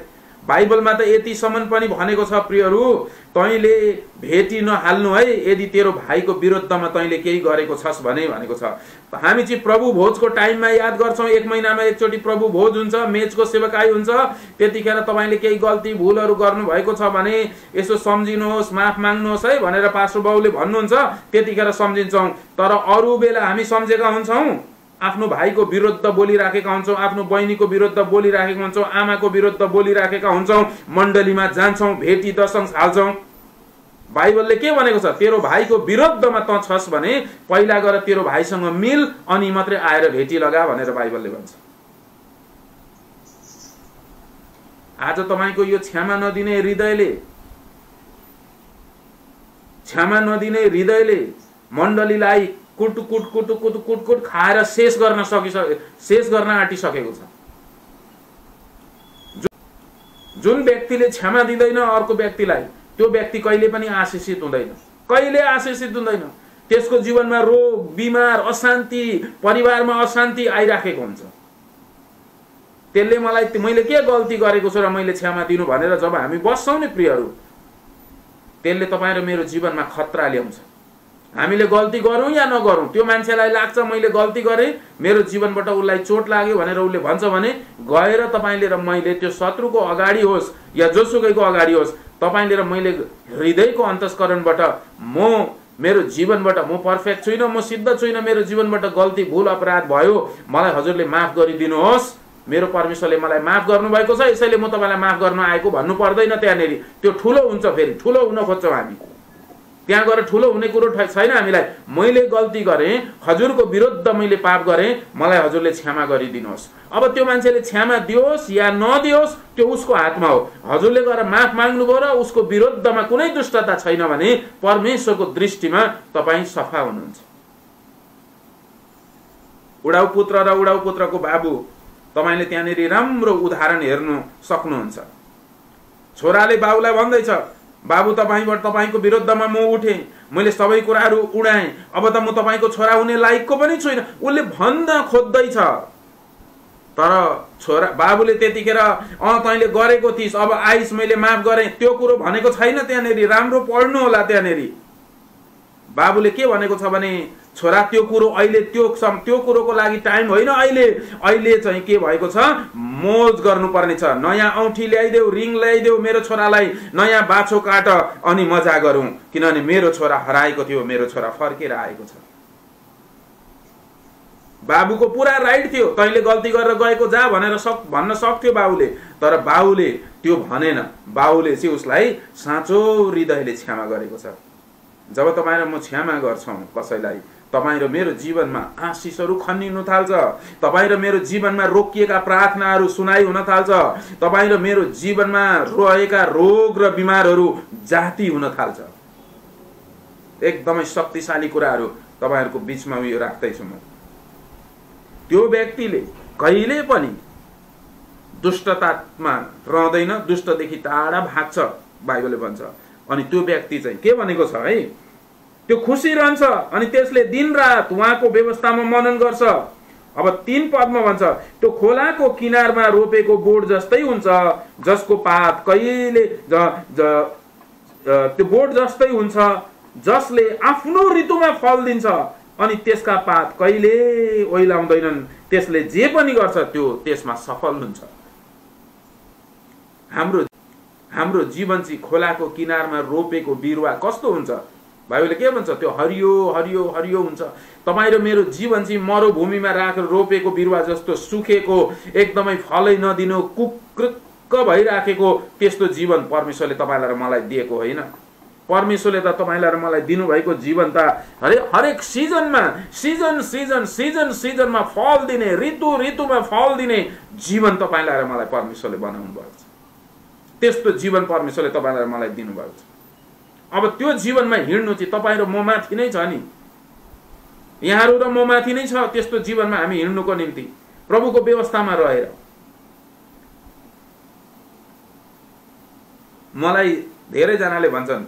बाइबलमा त यतिसम्म पनि भनेको छ, प्रियहरू तैँले भेटी नहाल्नु है यदि तेरो भाइको विरुद्धमा तैँले केही गरेको छस् भने भनेको छ। हामी चाहिँ प्रभु भोजको टाइममा याद गर्छौं, 1 महिनामा एकचोटि प्रभु भोज हुन्छ, मेचको सेवकाई हुन्छ। त्यतिखेर तपाईले केही गल्ती भुलहरू गर्नु भएको छ भने यसो सम्झिनुहोस्, माफ माग्नुहोस् है भनेर पास्टर बाबुले भन्नुहुन्छ, त्यतिखेर सम्झिन्छौं। तर अरू बेला हामी सम्झेका हुन्छौं, आफ्नो भाइको विरुद्ध बोलिराखेका हुन्छौं, आफ्नो बहिनीको विरुद्ध बोलिराखेका हुन्छौं, आमाको विरुद्ध बोलिराखेका हुन्छौं, मण्डलीमा जान्छौं, भेटी दशंश हाल्छौं। बाइबलले के भनेको छ, तेरो भाइको विरुद्धमा त छस् भने पहिला गएर तेरो भाइसँग मिल, अनि मात्रै आएर भेटी लगा भनेर बाइबलले भन्छ। आज तपाईको यो क्षमा नदिने हृदयले मण्डलीलाई कुट खाएर शेष गर्न आँटिसकेको छ। जुन व्यक्तिले क्षमा दिँदैन अर्को व्यक्तिलाई, त्यो व्यक्ति कहिले पनि आशिषित हुँदैन, कहिले आशिषित हुँदैन। त्यसको जीवनमा रोग, बिमार, अशान्ति, परिवारमा अशान्ति आइराखेको हुन्छ। त्यसले मैले के गल्ती गरेको छु र मैले क्षमा दिनु भनेर जब हामी बस्छौं नि प्रियहरू, त्यसले तपाईँ र मेरो जीवनमा खतरा ल्याउँछ। हामीले गल्ती गरौं या नगरौं, त्यो मान्छेलाई लाग्छ मैले गल्ती गरेँ, मेरो जीवनबाट उसलाई चोट लाग्यो भनेर उसले भन्छ भने गएर तपाईले र मैले त्यो शत्रुको अगाडि होस् या जोसुकैको अगाडि होस्, तपाईले र मैले हृदयको अन्तस्करणबाट मेरो जीवनबाट म पर्फेक्ट छुइनँ, म सिद्ध छुइनँ, मेरो जीवनबाट गल्ती भुल अपराध भयो, मलाई हजुरले माफ गरिदिनुहोस्, मेरो परमेश्वरले मलाई माफ गर्नुभएको छ, यसैले म तपाईलाई माफ गर्न आएको भन्नु पर्दैन। त्यहाँनेरि त्यो ठुलो हुन्छ, फेरि ठुलो हुन खोज्छौं हामी। त्यहाँ गएर ठुलो हुने कुरो छैन हामीलाई। मैले गल्ती गरेँ, हजुरको विरुद्ध मैले पाप गरेँ, मलाई हजुरले क्षमा गरिदिनुहोस्। अब त्यो मान्छेले क्षमा दियोस् या नदियोस् त्यो उसको हातमा हो। हजुरले गएर माफ माग्नुभयो र उसको विरुद्धमा कुनै दुष्टता छैन भने परमेश्वरको दृष्टिमा तपाईँ सफा हुनुहुन्छ। उडाउ पुत्र र उडाउ पुत्रको बाबु, तपाईले त्यहाँनिर राम्रो उदाहरण हेर्नु सक्नुहुन्छ। छोराले बाबुलाई भन्दैछ, बाबु तपाईको विरुद्धमा म उठे, मैले सबै कुराहरू उडाएँ, अब त म तपाईको छोरा हुने लायकको पनि छुइन। उसले भन्न खोज्दैछ, तर छोरा बाबुले त्यतिखेर तैँले गरेको थिइस्, अब आइस मैले माफ गरेँ, त्यो कुरो भनेको छैन त्यहाँनिर। राम्रो पढ्नु होला त्यहाँनिर। बाबुले के भनेको छ भने, छोरा त्यो कुरो अहिले त्यो कुरोको लागि टाइम होइन। अहिले चाहिँ के भएको छ, मोज गर्नुपर्ने छ। नयाँ औँठी ल्याइदेऊ, रिङ ल्याइदेऊ मेरो छोरालाई, नयाँ बाछो काट अनि मजा गरौँ, किनभने मेरो छोरा हराएको थियो, मेरो छोरा फर्केर आएको छ। बाबुको पुरा राइट थियो, तैँले गल्ती गरेर गएको जा भनेर भन्न सक्थ्यो बाबुले, तर बाबुले त्यो भनेन। बाबुले चाहिँ उसलाई साँचो हृदयले क्षमा गरेको छ। जब तपाईँ र म क्षमा गर्छौँ कसैलाई, तपाईँ र मेरो जीवनमा आशिषहरू खनिनु थाल्छ। तपाईँ र मेरो जीवनमा रोकिएका प्रार्थनाहरू सुनाइ हुन थाल्छ। तपाईँ र मेरो जीवनमा रहेका रोग र बिमारहरू जाती हुन थाल्छ। एकदमै शक्तिशाली कुराहरू तपाईहरुको बीचमा यो राख्दैछु म। त्यो व्यक्तिले कहिले पनि दुष्टतामा रहँदैन, दुष्टदेखि टाढा भाग्छ बाइबलले भन्छ। अनि त्यो व्यक्ति चाहिँ के भनेको छ है, त्यो खुसी रहन्छ अनि त्यसले दिनरात उहाँको व्यवस्थामा मनन गर्छ। अब 3 पदमा भन्छ, त्यो खोलाको किनारमा रोपेको बोट जस्तै हुन्छ, जसको पात कहिले त्यो बोट जस्तै हुन्छ, जसले आफ्नो ऋतुमा फल दिन्छ अनि त्यसका पात कहिले ओइलाउँदैनन्। त्यसले जे पनि गर्छ त्यो त्यसमा सफल हुन्छ। हाम्रो जीवन चाहिँ खोलाको किनारमा रोपेको बिरुवा कस्तो हुन्छ? बाइबलले के भन्छ? त्यो हरियो हरियो हरियो हुन्छ। तपाईँ र मेरो जीवन चाहिँ मरुभूमिमा राखेर रोपेको बिरुवा जस्तो सुकेको, एकदमै फलै नदिनु, कुक्रुक्क भइराखेको त्यस्तो जीवन परमेश्वरले तपाईलाई र मलाई दिएको होइन। परमेश्वरले त तपाईलाई र मलाई दिनुभएको जीवन त हरेक सिजनमा फल दिने, ऋतुमा फल दिने जीवन तपाईलाई र मलाई परमेश्वरले बनाउनु भएको छ। त्यस्तो जीवन परमेश्वरले तपाईलाई र मलाई दिनुभएको छ। अब त्यो जीवनमा हिँड्नु चाहिँ तपाईँ र म माथि नै छ नि, यहाँहरू र म माथि नै छ। त्यस्तो जीवनमा हामी हिँड्नुको निम्ति प्रभुको व्यवस्थामा रहेर। मलाई धेरैजनाले भन्छन्,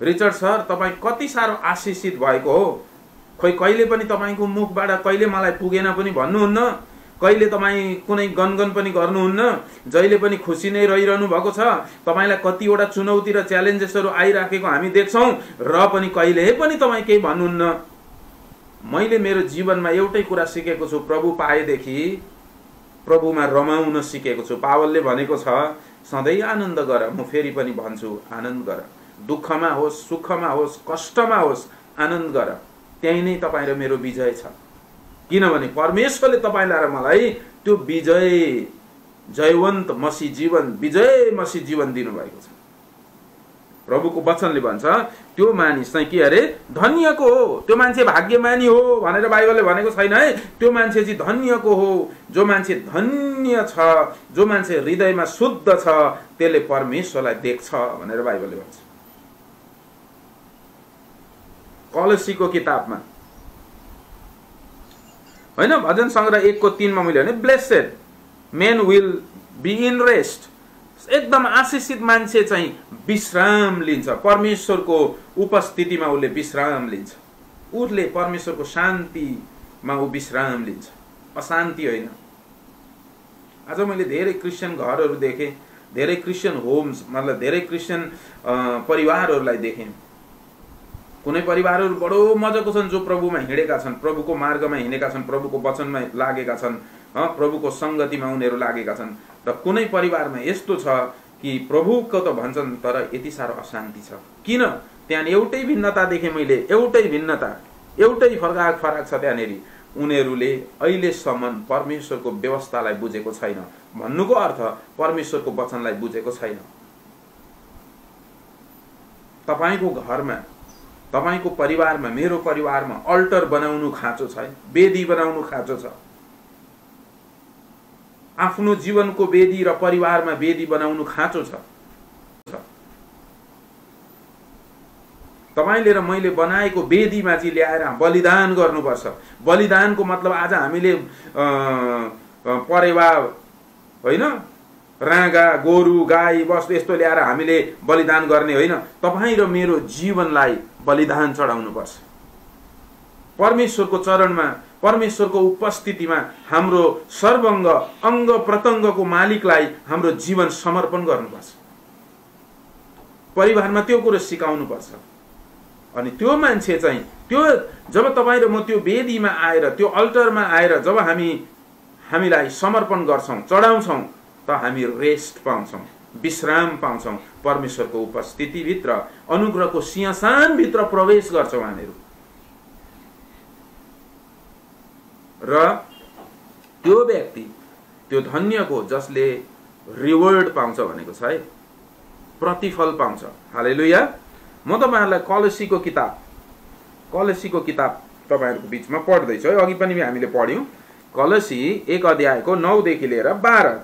रिचर्ड सर तपाईँ कति साह्रो आशिषित भएको हो, खोइ कहिले पनि तपाईँको मुखबाट कहिले मलाई पुगेन पनि भन्नुहुन्न, कहिले तपाईँ कुनै गनगन पनि गर्नुहुन्न, जहिले पनि खुसी नै रहिरहनु भएको छ। तपाईलाई कतिवटा चुनौती र च्यालेन्जेसहरू आइराखेको हामी देख्छौँ र पनि कहिले पनि तपाईँ केही भन्नुहुन्न। मैले मेरो जीवनमा एउटै कुरा सिकेको छु, प्रभु पाएदेखि प्रभुमा रमाउन सिकेको छु। पावलले भनेको छ, सधैँ आनन्द गर। म फेरि पनि भन्छु, आनन्द गर। दुःखमा होस्, सुखमा होस्, कष्टमा होस्, आनन्द गर। त्यही नै तपाईँ र मेरो विजय छ। किनभने परमेश्वरले तपाईलाई र मलाई त्यो जयवन्त मसीह जीवन, विजय मसीह जीवन दिनुभएको छ। प्रभुको वचनले भन्छ, त्यो मानिस चाहिँ के अरे, धन्यको हो, त्यो मान्छे भाग्यमानी हो भनेर बाइबलले भनेको छैन है। त्यो मान्छे चाहिँ धन्यको हो, जो मान्छे धन्य छ, जो मान्छे हृदयमा शुद्ध छ, त्यसले परमेश्वरलाई देख्छ भनेर बाइबलले भन्छ। कलोसीको किताबमा होइन, भजन संग्रह 1:3 मा मैले भने, blessed men will be in rest. एकदम आशिषित मान्छे चाहिँ विश्राम लिन्छ, परमेश्वरको उपस्थितिमा उसले विश्राम लिन्छ। उसले परमेश्वरको शान्तिमा ऊ विश्राम लिन्छ, अशान्ति होइन। आज मैले धेरै क्रिस्चियन घरहरू देखेँ, धेरै क्रिस्चियन होम्स, मतलब धेरै क्रिस्चियन परिवारहरूलाई देखेँ। कुनै परिवारहरू बडो मजाको छन्, जो प्रभुमा हिँडेका छन्, प्रभुको मार्गमा हिँडेका छन्, प्रभुको वचनमा लागेका छन्, प्रभुको संगतिमा उनीहरू लागेका छन्। र कुनै परिवारमा यस्तो छ कि प्रभुको त भन्छन् तर यति साह्रो अशान्ति छ। किन? त्यहाँ एउटै भिन्नता देखेँ मैले, एउटै भिन्नता, एउटै फरक छ त्यहाँनिर। उनीहरूले अहिलेसम्म परमेश्वरको व्यवस्थालाई बुझेको छैन। भन्नुको अर्थ परमेश्वरको वचनलाई बुझेको छैन। तपाईको घरमा तपाईको परिवारमा, मेरो परिवारमा अल्टर बनाउनु खाँचो छ, वेदी बनाउनु खाँचो छ। आफ्नो जीवनको वेदी र परिवारमा वेदी बनाउनु खाँचो छ। तपाईले र मैले बनाएको वेदीमा चाहिँ ल्याएर बलिदान गर्नुपर्छ। बलिदानको मतलब आज हामीले परेवा होइन, राँगा, गोरु, गाई, वस्तु यस्तो ल्याएर हामीले बलिदान गर्ने होइन। तपाईँ र मेरो जीवनलाई बलिदान चढाउनुपर्छ। परमेश्वरको चरणमा, परमेश्वरको उपस्थितिमा हाम्रो सर्वङ्ग अङ्ग प्रत्यङ्गको मालिकलाई हाम्रो जीवन समर्पण गर्नुपर्छ। परिवारमा त्यो कुरो सिकाउनुपर्छ। अनि त्यो मान्छे चाहिँ त्यो जब तपाईँ र म त्यो वेदीमा आएर, त्यो अल्टरमा आएर जब हामीलाई समर्पण गर्छौँ, चढाउँछौँ, त हामी रेस्ट पाउँछौँ, विश्राम पाउँछौँ। परमेश्वरको उपस्थितिभित्र, अनुग्रहको सिंहासनभित्र प्रवेश गर्छौँ हामीहरू। र त्यो व्यक्ति त्यो धन्यको जसले रिवार्ड पाउँछ भनेको छ है, प्रतिफल पाउँछ। हालेलुया। म तपाईहरुलाई कलसीको किताब तपाईहरुको बीचमा पढ्दैछु है। अघि पनि हामीले पढ्यौं कलसी 1 अध्यायको 9 देखि लिएर 12।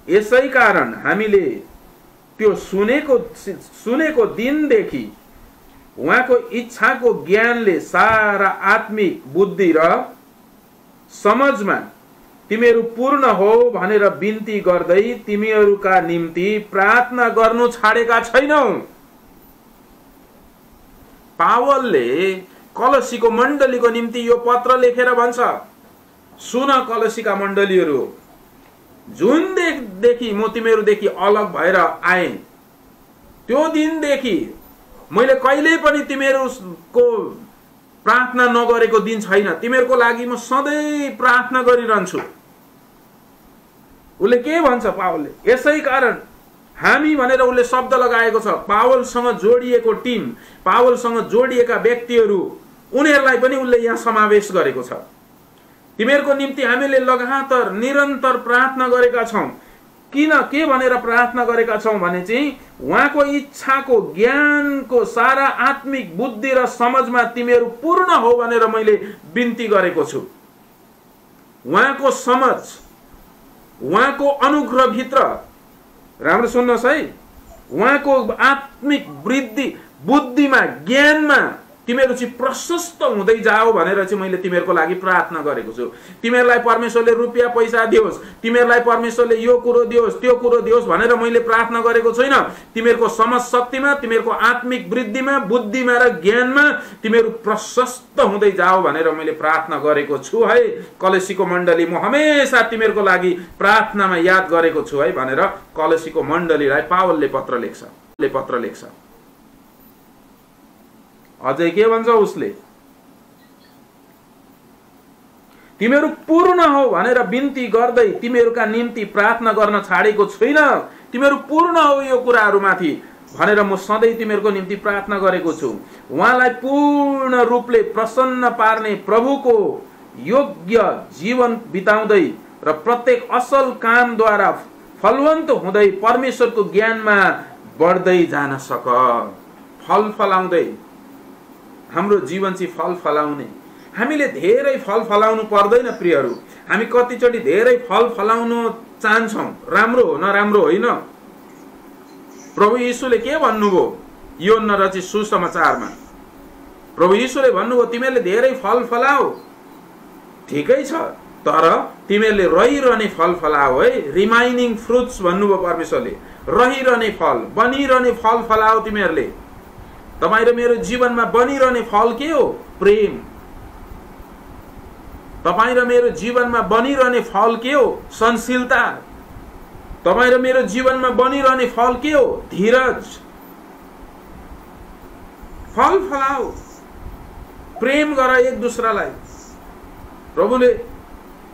यसै कारण हामीले त्यो सुनेको दिनदेखि उहाँको इच्छाको ज्ञानले सारा आत्मिक बुद्धि र समझमा तिमीहरू पूर्ण हो भनेर बिन्ती गर्दै तिमीहरूका निम्ति प्रार्थना गर्नु छाडेका छैनौ। पावलले कलसीको मण्डलीको निम्ति यो पत्र लेखेर भन्छ, सुन कलसीका मण्डलीहरू, जुन देखि म तिमीहरूदेखि अलग भएर आए, त्यो दिनदेखि मैले कहिल्यै पनि तिमीहरूको प्रार्थना नगरेको दिन छैन। तिमीहरूको लागि म सधैँ प्रार्थना गरिरहन्छु। उसले के भन्छ पावलले? यसै कारण हामी भनेर उसले शब्द लगाएको छ। पावलसँग जोडिएको टिम, पावलसँग जोडिएका व्यक्तिहरू, उनीहरूलाई पनि उसले यहाँ समावेश गरेको छ। तिमीहरूको निम्ति हामीले लगातार निरन्तर प्रार्थना गरेका छौं। किन के भनेर प्रार्थना गरेका छौं भने चाहिँ उहाँको इच्छाको ज्ञानको सारा आत्मिक बुद्धि र समझमा तिमीहरू पूर्ण हो भनेर मैले बिन्ती गरेको छु। उहाँको समझ, उहाँको अनुग्रह भित्र, राम्रो सुन्नुहोस् है, उहाँको आत्मिक वृद्धि बुद्धिमा, ज्ञानमा तिमीहरू चाहिँ प्रशस्त हुँदै जाओ भनेर चाहिँ मैले तिमीहरूको लागि प्रार्थना गरेको छु। तिमीहरूलाई परमेश्वरले रुपियाँ पैसा दियोस्, तिमीहरूलाई परमेश्वरले यो कुरो दियोस्, त्यो कुरो दियोस् भनेर मैले प्रार्थना गरेको छैन। तिमीहरूको समझ शक्तिमा, तिमीहरूको आत्मिक वृद्धिमा, बुद्धिमा र ज्ञानमा तिमीहरू प्रशस्त हुँदै जाओ भनेर मैले प्रार्थना गरेको छु है। कलसीको मण्डली, म हमेशा तिमीहरूको लागि प्रार्थनामा याद गरेको छु है भनेर कलसीको मण्डलीलाई पावलले पत्र लेख्छ। अझै के भन्छ उसले? तिमीहरू पूर्ण हो भनेर बिन्ती गर्दै तिमीहरूका निम्ति प्रार्थना गर्न छाडेको छैन। तिमीहरू पूर्ण हो यो कुराहरूमाथि भनेर म सधैँ तिमीहरूको निम्ति प्रार्थना गरेको छु। उहाँलाई पूर्ण रूपले प्रसन्न पार्ने प्रभुको योग्य जीवन बिताउँदै र प्रत्येक असल कामद्वारा फलवन्त हुँदै परमेश्वरको ज्ञानमा बढ्दै जान सक। फल फलाउँदै हाम्रो जीवन चाहिँ फल फलाउने। हामीले धेरै फल फलाउनु पर्दैन प्रियहरू। हामी कतिचोटि धेरै फल फलाउनु चाहन्छौं, राम्रो हो नराम्रो होइन। प्रभु यीशुले के भन्नुभयो यूहन्ना रचित सुसमाचारमा? प्रभु यीशुले भन्नुभयो तिमीहरूले धेरै फल फलाओ, ठिकै छ, तर तिमीहरूले रहिरहने फल फलाओ है। रिमाइनिङ फ्रुट्स भन्नुभयो परमेश्वरले। रहिरहने फल, बनिरहने फल फलाओ तिमीहरूले। तपाईं र मेरो जीवनमा बनिरहने फल के हो? प्रेम। तपाईं र मेरो जीवनमा बनिरहने फल के हो? सहनशीलता। तपाईं र मेरो जीवनमा बनिरहने फल के हो? धीरज। फल फलाओ, प्रेम गर एक दूसरालाई। प्रभुले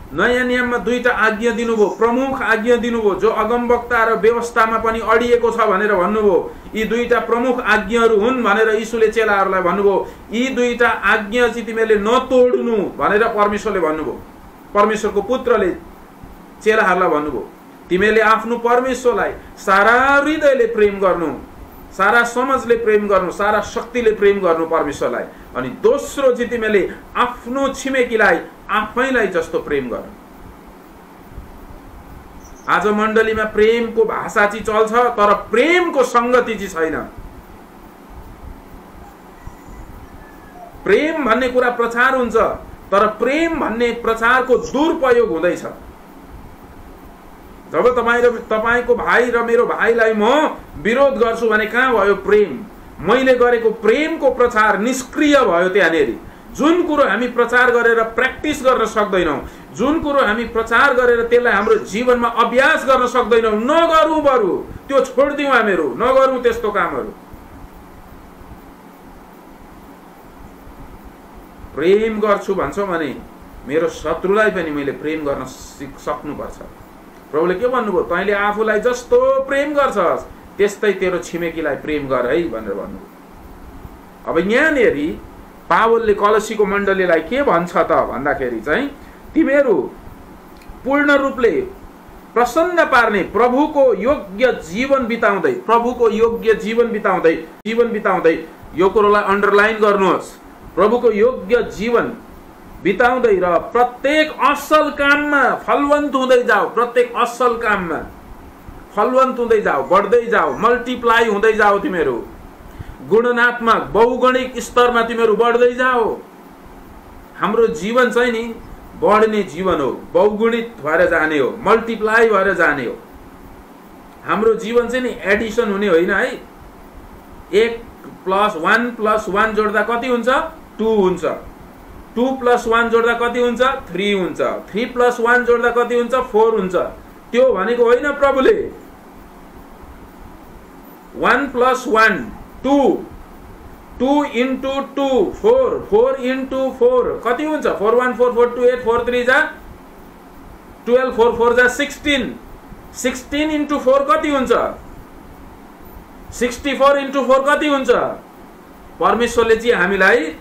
नयाँ नियममा 2टा आज्ञा दिनुभयो, प्रमुख आज्ञा दिनुभयो, जो अगमवक्ता र व्यवस्थामा पनि अडिएको छ भनेर भन्नुभयो। यी 2टा प्रमुख आज्ञाहरू हुन् भनेर यीशुले चेलाहरूलाई भन्नुभयो। यी 2टा आज्ञा चाहिँ तिमीहरूले नतोड्नु भनेर परमेश्वरले भन्नुभयो। परमेश्वरको पुत्रले चेलाहरूलाई भन्नुभयो, तिमीहरूले आफ्नो परमेश्वरलाई सारा हृदयले प्रेम गर्नु, सारा समझले प्रेम गर्नु, सारा शक्तिले प्रेम गर्नु परमेश्वरलाई। अनि दोस्रो चाहिँ तिमीले आफ्नो छिमेकीलाई आफैलाई जस्तो प्रेम गर्नु। आज मण्डलीमा प्रेमको भाषा चाहिँ चल्छ, तर प्रेमको संगति चाहिँ छैन। प्रेम भन्ने कुरा प्रचार हुन्छ, तर प्रेम भन्ने प्रचारको दुरुपयोग हुँदैछ। जब तपाईको भाइ र मेरो भाइलाई म विरोध गर्छु भने कहाँ भयो प्रेम? मैले गरेको प्रेमको प्रचार निष्क्रिय भयो त्यहाँनेरि। जुन कुरो हामी प्रचार गरेर प्र्याक्टिस गर्न सक्दैनौँ, जुन कुरो हामी प्रचार गरेर त्यसलाई हाम्रो जीवनमा अभ्यास गर्न सक्दैनौँ, नगरौँ, बरु त्यो छोडिदिउँ, हामीहरू नगरौँ त्यस्तो कामहरू। प्रेम गर्छु भन्छौ भने मेरो शत्रुलाई पनि मैले प्रेम गर्न सक्नुपर्छ। प्रभुले के भन्नुभयो? तैँले आफूलाई जस्तो प्रेम गर्छस् त्यस्तै तेरो छिमेकीलाई प्रेम गर है भनेर भन्नुभयो। अब यहाँनेरि पावलले कलसीको मण्डलीलाई के भन्छ त भन्दाखेरि चाहिँ तिमीहरू पूर्ण रूपले प्रसन्न पार्ने प्रभुको योग्य जीवन बिताउँदै, प्रभुको योग्य जीवन बिताउँदै यो कुरोलाई अन्डरलाइन गर्नुहोस्। प्रभुको योग्य जीवन बिताउँदै र प्रत्येक असल काममा फलवन्त हुँदै जाऊ। प्रत्येक असल काममा फलवन्त हुँदै जाऊ, बढ्दै जाऊ, मल्टिप्लाई हुँदै जाऊ। तिमीहरू गुणनात्मक बहुगुणिक स्तरमा तिमीहरू बढ्दै जाऊ। हाम्रो जीवन चाहिँ नि बढ्ने जीवन हो, बहुगुणित भएर जाने हो, मल्टिप्लाई भएर जाने हो। हाम्रो जीवन चाहिँ नि एडिसन हुने होइन है। 1 + 1 + 1 जोड्दा कति हुन्छ? 2 हुन्छ। 2 + 1 जोड्दा कति हुन्छ? 3 हुन्छ। 3 + 1 जोड्दा कति हुन्छ? 4 हुन्छ। त्यो भनेको होइन प्रभुले। 1 + 1 2, 2 × 2 4, 4 × 4 कति हुन्छ? 4 1 4 4 2 8 4 3 जा 12, 4 4 जा 16, 16 × 4 कति हुन्छ? 64 × 4 कति हुन्छ? परमेश्वरले चाहिँ हामीलाई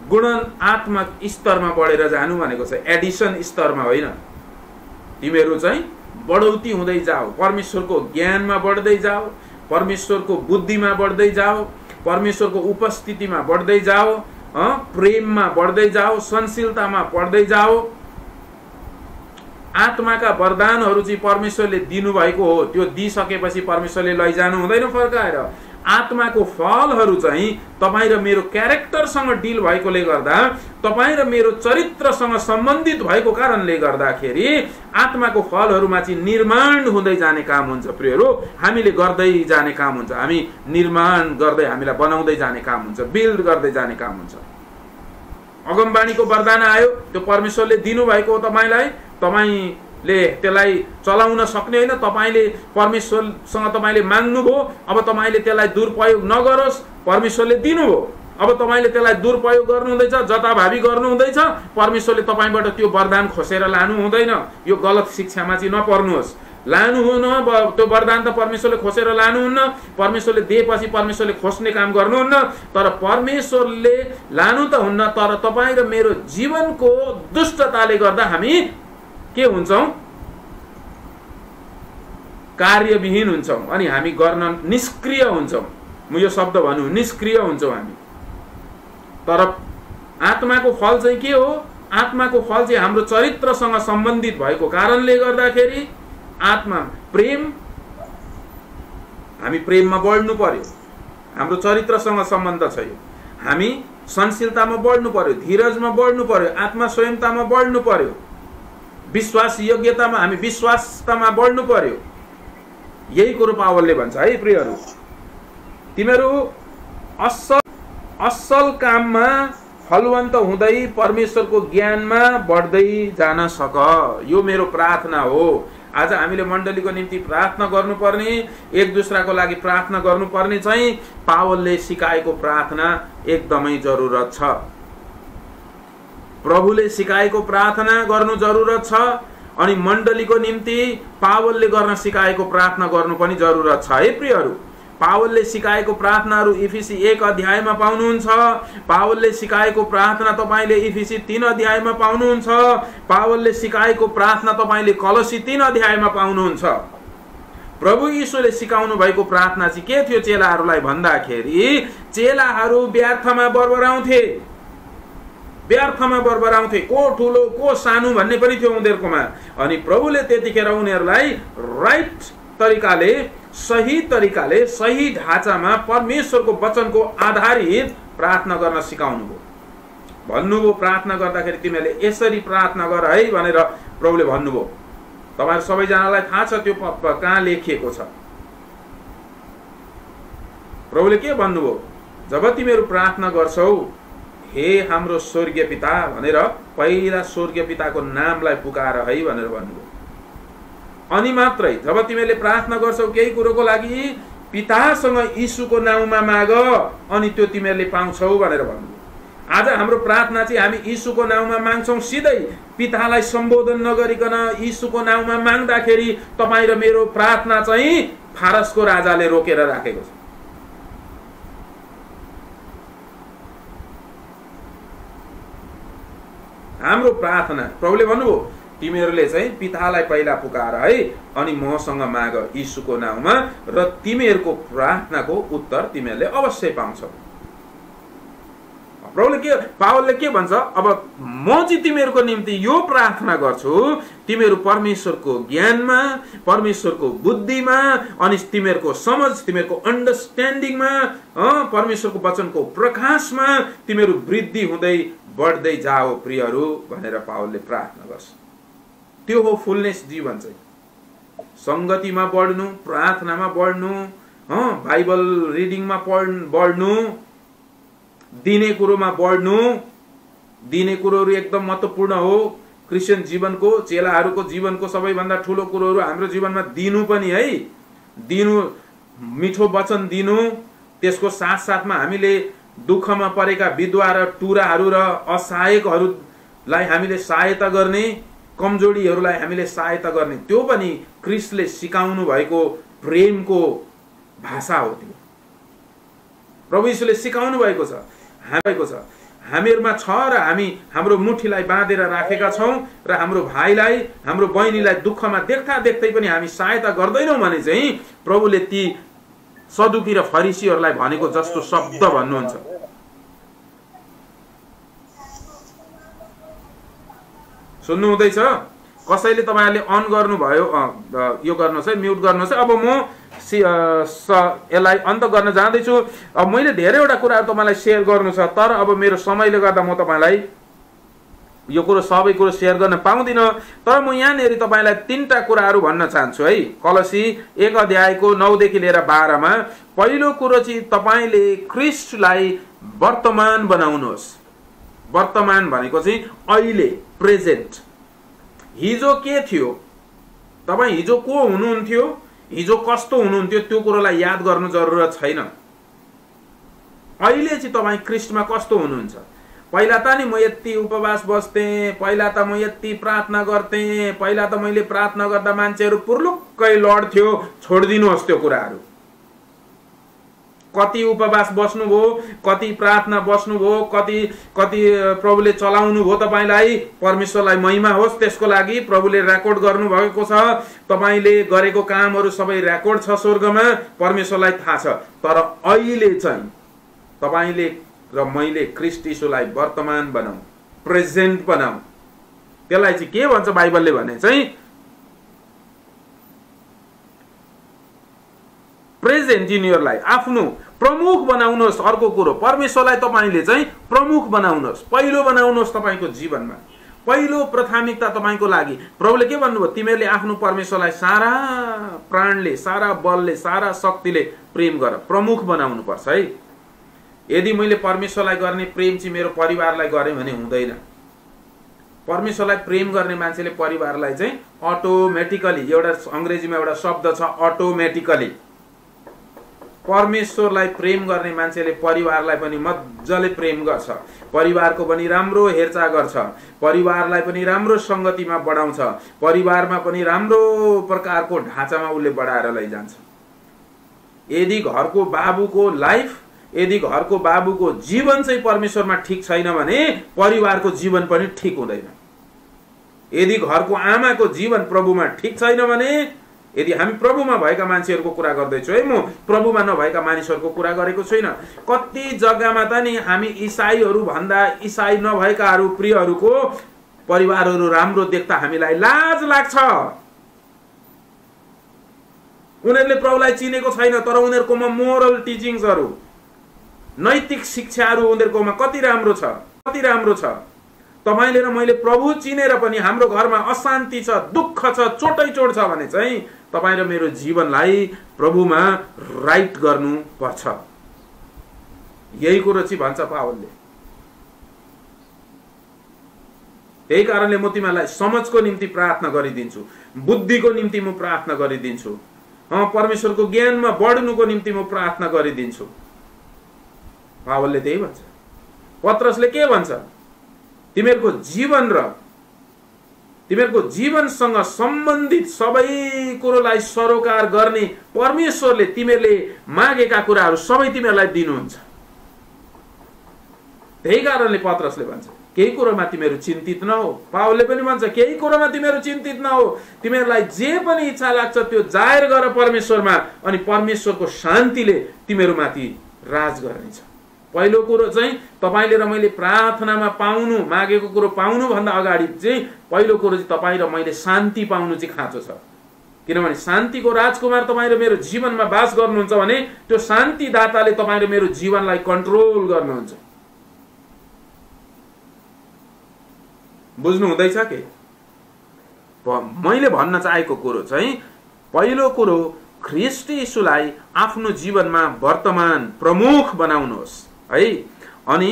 गुणात्मक स्तरमा बढेर जानु भनेको छ, एडिसन स्तरमा होइन। तिमीहरू चाहिँ बढौती हुँदै जाऊ, परमेश्वरको ज्ञानमा बढ्दै जाऊ, परमेश्वरको बुद्धिमा बढ्दै जाऊ, परमेश्वरको उपस्थितिमा बढ्दै जाऊ, प्रेममा बढ्दै जाऊ, सहनशीलतामा बढ्दै जाऊ। आत्माका वरदानहरू चाहिँ परमेश्वरले दिनुभएको हो, त्यो दिइसकेपछि परमेश्वरले लैजानु हुँदैन फर्काएर। आत्माको फलहरू चाहिँ तपाईँ र मेरो क्यारेक्टरसँग डिल भएकोले गर्दा, तपाईँ र मेरो चरित्रसँग सम्बन्धित भएको कारणले गर्दाखेरि आत्माको फलहरूमा चाहिँ निर्माण हुँदै जाने काम हुन्छ। प्रियहरू, हामीले गर्दै जाने काम हुन्छ, हामी निर्माण गर्दै हामीलाई बनाउँदै जाने काम हुन्छ, बिल्ड गर्दै जाने काम हुन्छ। अगमबाणीको वरदान आयो, त्यो परमेश्वरले दिनुभएको हो तपाईलाई। तपाईले त्यसलाई चलाउन सक्ने होइन, तपाईले परमेश्वरसँग तपाईले माग्नुभयो, अब तपाईले त्यसलाई दुरुपयोग नगरोस्, परमेश्वरले दिनुभयो। अब तपाईले त्यसलाई दुरुपयोग गर्नु हुँदैछ, जताभावी गर्नु हुँदैछ, परमेश्वरले तपाईबाट त्यो वरदान खोसेर लानु हुँदैन। यो गलत शिक्षामा चाहिँ नपर्नुहोस्। लानु हुन त्यो वरदान त परमेश्वरले खोसेर लानुहुन्न, परमेश्वरले दिएपछि परमेश्वरले खोस्ने काम गर्नुहुन्न, तर परमेश्वरले लानु त हुन्न, तर तपाईँ र मेरो जीवनको दुष्टताले गर्दा हामी के हुन्छौँ? कार्यविहीन हुन्छौँ अनि हामी गर्न निष्क्रिय हुन्छौँ। म यो शब्द भनौँ, निष्क्रिय हुन्छौँ हामी। तर आत्माको फल चाहिँ के हो? आत्माको फल चाहिँ हाम्रो चरित्रसँग सम्बन्धित भएको कारणले गर्दाखेरि आत्मा प्रेम, हामी प्रेममा बढ्नु पर्यो, हाम्रो चरित्रसँग सम्बन्ध छ यो। हामी सहनशीलतामा बढ्नु पर्यो, धीरजमा बढ्नु पर्यो, आत्मा स्वयंतामा बढ्नु पर्यो, विश्वास योग्यतामा हामी विश्वासतामा बढ्नु पर्यो। यही कुरो पावलले भन्छ है प्रियहरू, तिमीहरू असल काममा फलवन्त हुँदै परमेश्वरको ज्ञानमा बढ्दै जान सक। यो मेरो प्रार्थना हो। आज हामीले मण्डलीको निम्ति प्रार्थना गर्नुपर्ने, एक दुसराको लागि प्रार्थना गर्नुपर्ने चाहिँ पावलले सिकाएको प्रार्थना एकदमै जरुरत छ। प्रभुले सिकाएको प्रार्थना गर्नु जरुरत छ अनि मण्डलीको निम्ति पावलले गर्न सिकाएको प्रार्थना गर्नु पनि जरुरत छ है प्रियहरू। पावलले सिकाएको प्रार्थनाहरू इफिसी 1 अध्यायमा पाउनुहुन्छ, पावलले सिकाएको प्रार्थना तपाईले इफिसी 3 अध्यायमा पाउनुहुन्छ, पावलले सिकाएको प्रार्थना तपाईले कलसी 3 अध्यायमा पाउनुहुन्छ। प्रभु यीशुले सिकाउनु भएको प्रार्थना चाहिँ के थियो चेलाहरूलाई भन्दाखेरि चेलाहरू व्यर्थमा बरबराउँथे, व्यर्थमा बरबराउँथे, को ठुलो को सानो भन्ने पनि थियो उनीहरुकोमा। अनि प्रभुले त्यतिखेर उनीहरूलाई राइट तरिकाले, सही तरिकाले, सही ढाँचामा परमेश्वरको वचनको आधारित प्रार्थना गर्न सिकाउनु भयो। भन्नुभयो प्रार्थना गर्दाखेरि तिमीहरूले यसरी प्रार्थना गर है भनेर प्रभुले भन्नुभयो। तपाईहरु सबैजनालाई थाहा छ त्यो कहाँ लेखिएको छ। प्रभुले के भन्नुभयो, जब तिमीहरू प्रार्थना गर्छौ हे हाम्रो स्वर्गीय पिता भनेर पहिला स्वर्गीय पिताको नामलाई पुकार है भनेर भन्नुभयो। अनि मात्रै जब तिमीहरूले प्रार्थना गर्छौ केही कुरोको लागि पितासँग यीशुको नाममा माग अनि त्यो तिमीहरूले पाउँछौ भनेर भन्नुभयो। आज हाम्रो प्रार्थना चाहिँ हामी यीशुको नाममा माग्छौं, सिधै पितालाई सम्बोधन नगरिकन यीशुको नाममा माग्दाखेरि तपाई र मेरो प्रार्थना चाहिँ फारसको राजाले रोकेर राखेको छ। हाम्रो प्रार्थना प्रभुले भन्नुभयो तिमीहरूले चाहिँ पितालाई पहिला पुकार है अनि मसँग माग यीशुको नाममा र तिमीहरूको प्रार्थनाको उत्तर तिमीहरूले अवश्य पाउँछौ। प्रभुले पावलले के भन्छ, अब म चाहिँ तिमीहरूको निम्ति यो प्रार्थना गर्छु, तिमीहरू परमेश्वरको ज्ञानमा, परमेश्वरको बुद्धिमा अनि तिमीहरूको समझ, तिमीहरूको अन्डरस्ट्यान्डिङमा, परमेश्वरको वचनको प्रकाशमा तिमीहरू वृद्धि हुँदै बढ्दै जाओ प्रियहरू भनेर पावलले प्रार्थना गर्छ। त्यो हो फुलनेस जीवन चाहिँ। संगतिमा बढ्नु, प्रार्थनामा बढ्नु, बाइबल रिडिङमा बढ्नु, दिने कुरोमा बढ्नु। दिने कुरोहरू एकदम महत्त्वपूर्ण हो क्रिस्चियन जीवनको, चेलाहरूको जीवनको सबैभन्दा ठूलो कुरोहरू हाम्रो जीवनमा दिनु पनि है। दिनु, मिठो वचन दिनु, त्यसको साथसाथमा हामीले दुःखमा परेका विधवा र टुराहरू र असहायकहरूलाई हामीले सहायता गर्ने, कमजोरीहरूलाई हामीले सहायता गर्ने, त्यो पनि क्रिस्टले सिकाउनु भएको प्रेमको भाषा हो। त्यो प्रभु यीशुले सिकाउनु भएको छ, हामीहरुमा छ र हामी हाम्रो मुठीलाई बाँधेर राखेका छौं र हाम्रो भाइलाई, हाम्रो बहिनीलाई दुःखमा देख्दा देख्दै पनि हामी सहायता गर्दैनौं भने चाहिँ प्रभुले ती सदुकी र फरिसीहरूलाई भनेको जस्तो शब्द भन्नुहुन्छ। सुन्नु हुँदैछ? कसैले तपाईहरुले अन गर्नुभयो, यो गर्नुहोस् है, म्युट गर्नुहोस् है। अब म यसलाई अन्त गर्न जाँदैछु। अब मैले धेरैवटा कुराहरू तपाईलाई शेयर गर्नु छ, तर अब मेरो समयले गर्दा म तपाईलाई यो कुरो सबै कुरो शेयर गर्न पाउँदिन। तर म यहाँनेरि तपाईलाई तीनटा कुराहरू भन्न चाहन्छु है। कलसी 1 अध्यायको 9 देखि लिएर 12 मा पहिलो कुरो चाहिँ तपाईले ख्रीष्टलाई वर्तमान बनाउनुहोस्। वर्तमान भनेको चाहिँ अहिले, प्रेजेन्ट। हिजो के थियो, तपाई हिजो को हुनुहुन्थ्यो, हिजो कस्तो हुनुहुन्थ्यो त्यो कुरोलाई याद गर्नु जरुरत छैन। अहिले चाहिँ तपाई ख्रीष्टमा कस्तो हुनुहुन्छ। पहिला त नि म यति उपवास बस्थे, पहिला त म यति प्रार्थना गर्थे, पहिला त मैले प्रार्थना गर्दा मान्छेहरू पुर्लुक्कै लड्थ्यो, छोड्दिनुहोस् त्यो कुराहरू। कति उपवास बस्नुभयो, कति प्रार्थना बस्नुभयो, कति प्रभुले चलाउनु भयो तपाईलाई, परमेश्वरलाई महिमा होस् त्यसको लागि। प्रभुले रेकर्ड गर्नु भएको छ, तपाईले गरेको कामहरू सबै रेकर्ड छ स्वर्गमा, परमेश्वरलाई थाहा छ। तर अहिले चाहिँ तपाईले र मैले ख्रीष्ट यीशुलाई वर्तमान बनाऊ, प्रेजेन्ट बनाऊ। त्यसलाई चाहिँ के भन्छ बाइबलले भने चाहिँ प्रेजेन्ट इन योर लाइफ, आफ्नो प्रमुख बनाउनुहोस्। अर्को कुरो, परमेश्वरलाई तपाईले चाहिँ प्रमुख बनाउनुहोस्, पहिलो बनाउनुहोस् तपाईको जीवनमा, पहिलो प्राथमिकता तपाईको लागि। प्रभुले के भन्नुभयो, तिमीहरूले आफ्नो परमेश्वरलाई सारा प्राणले, सारा बलले, सारा शक्तिले प्रेम गर, प्रमुख बनाउनु पर्छ है। यदि मैले परमेश्वरलाई गर्ने प्रेम चाहिँ मेरो परिवारलाई गरे भने हुँदैन। परमेश्वरलाई प्रेम गर्ने मान्छेले परिवारलाई चाहिँ अटोमेटिकली, एउटा अंग्रेजीमा एउटा शब्द छ अटोमेटिकली, परमेश्वरलाई प्रेम गर्ने मान्छेले परिवारलाई पनि मज्जाले प्रेम गर्छ, परिवारको पनि राम्रो हेरचाह गर्छ, परिवारलाई पनि राम्रो संगतिमा बढाउँछ, परिवारमा पनि राम्रो प्रकारको ढाँचामा उसले बढाएर लैजान्छ। यदि घरको बाबुको लाइफ, यदि घरको बाबुको जीवन चाहिँ परमेश्वरमा ठीक छैन भने परिवारको जीवन पनि ठीक हुँदैन। यदि घरको आमाको जीवन प्रभुमा ठीक छैन भने, यदि हामी प्रभुमा भएका मान्छेहरूको कुरा गर्दैछु है, म प्रभुमा नभएका मानिसहरूको कुरा गरेको छैन। कति जग्गामा त नि हामी इसाईहरू भन्दा इसाई नभएकाहरू प्रियहरूको परिवारहरू राम्रो देख्दा हामीलाई लाज लाग्छ। उनीहरूले प्रभुलाई चिनेको छैन, तर उनीहरूकोमा मोरल टिचिङ्सहरू, नैतिक शिक्षाहरू उनीहरूकोमा कति राम्रो छ, कति राम्रो छ। तपाईले र मैले प्रभु चिनेर पनि हाम्रो घरमा अशान्ति छ, दुःख छ, चोटैचोट छ भने चाहिँ तपाईँ र मेरो जीवनलाई प्रभुमा राइट गर्नु पर्छ। यही कुरो चाहिँ भन्छ पावलले। त्यही कारणले म तिमीलाई समझको निम्ति प्रार्थना गरिदिन्छु, बुद्धिको निम्ति म प्रार्थना गरिदिन्छु, परमेश्वरको ज्ञानमा बढ्नुको निम्ति म प्रार्थना गरिदिन्छु। पावलले त्यही भन्छ। पत्रसले के भन्छ? तिमीहरूको जीवन र तिमीहरूको जीवनसँग सम्बन्धित सबै कुरोलाई सरोकार गर्ने परमेश्वरले तिमीहरूले मागेका कुराहरू सबै तिमीहरूलाई दिनुहुन्छ। त्यही कारणले पत्रसले भन्छ केही कुरोमा तिमीहरू चिन्तित नहो। पावलले पनि भन्छ केही कुरोमा तिमीहरू चिन्तित नहो, तिमीहरूलाई जे पनि इच्छा लाग्छ त्यो जाहेर गर परमेश्वरमा, अनि परमेश्वरको शान्तिले तिमीहरूमाथि राज गर्नेछ। पहिलो कुरो चाहिँ तपाईले र मैले प्रार्थनामा पाउनु, मागेको कुरो पाउनु भन्दा अगाडि चाहिँ पहिलो कुरो चाहिँ तपाईँ र मैले शान्ति पाउनु चाहिँ खाँचो छ। किनभने शान्तिको राजकुमार तपाईँ र मेरो जीवनमा वास गर्नुहुन्छ भने त्यो शान्तिदाताले तपाईँ र मेरो जीवनलाई कन्ट्रोल गर्नुहुन्छ। बुझ्नु हुँदैछ के? मैले भन्न चाहेको कुरो चाहिँ पहिलो कुरो ख्रीष्ट येशूलाई आफ्नो जीवनमा वर्तमान प्रमुख बनाउनुहोस् है। अनि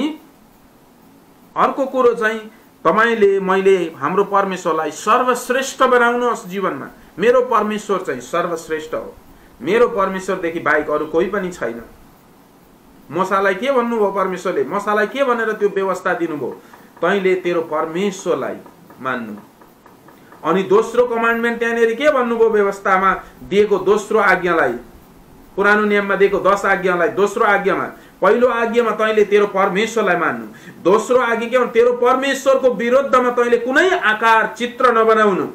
अर्को कुरो चाहिँ तपाईले मैले हाम्रो परमेश्वरलाई सर्वश्रेष्ठ बनाउनुहोस् जीवनमा। मेरो परमेश्वर चाहिँ सर्वश्रेष्ठ हो, मेरो परमेश्वरदेखि बाहेक अरू कोही पनि छैन। मूसालाई के भन्नुभयो परमेश्वरले? मूसालाई के भनेर त्यो व्यवस्था दिनुभयो? तैँले तेरो परमेश्वरलाई मान्नु। अनि दोस्रो कमान्डमेन्ट त्यहाँनिर के भन्नुभयो? व्यवस्थामा दिएको दोस्रो आज्ञालाई, पुरानो नियममा दिएको 10 आज्ञालाई दोस्रो आज्ञामा, पहिलो आज्ञामा तैँले तेरो परमेश्वरलाई मान्नु। दोस्रो आज्ञा के? तेरो परमेश्वरको विरुद्धमा तैँले कुनै आकार चित्र नबनाउनु।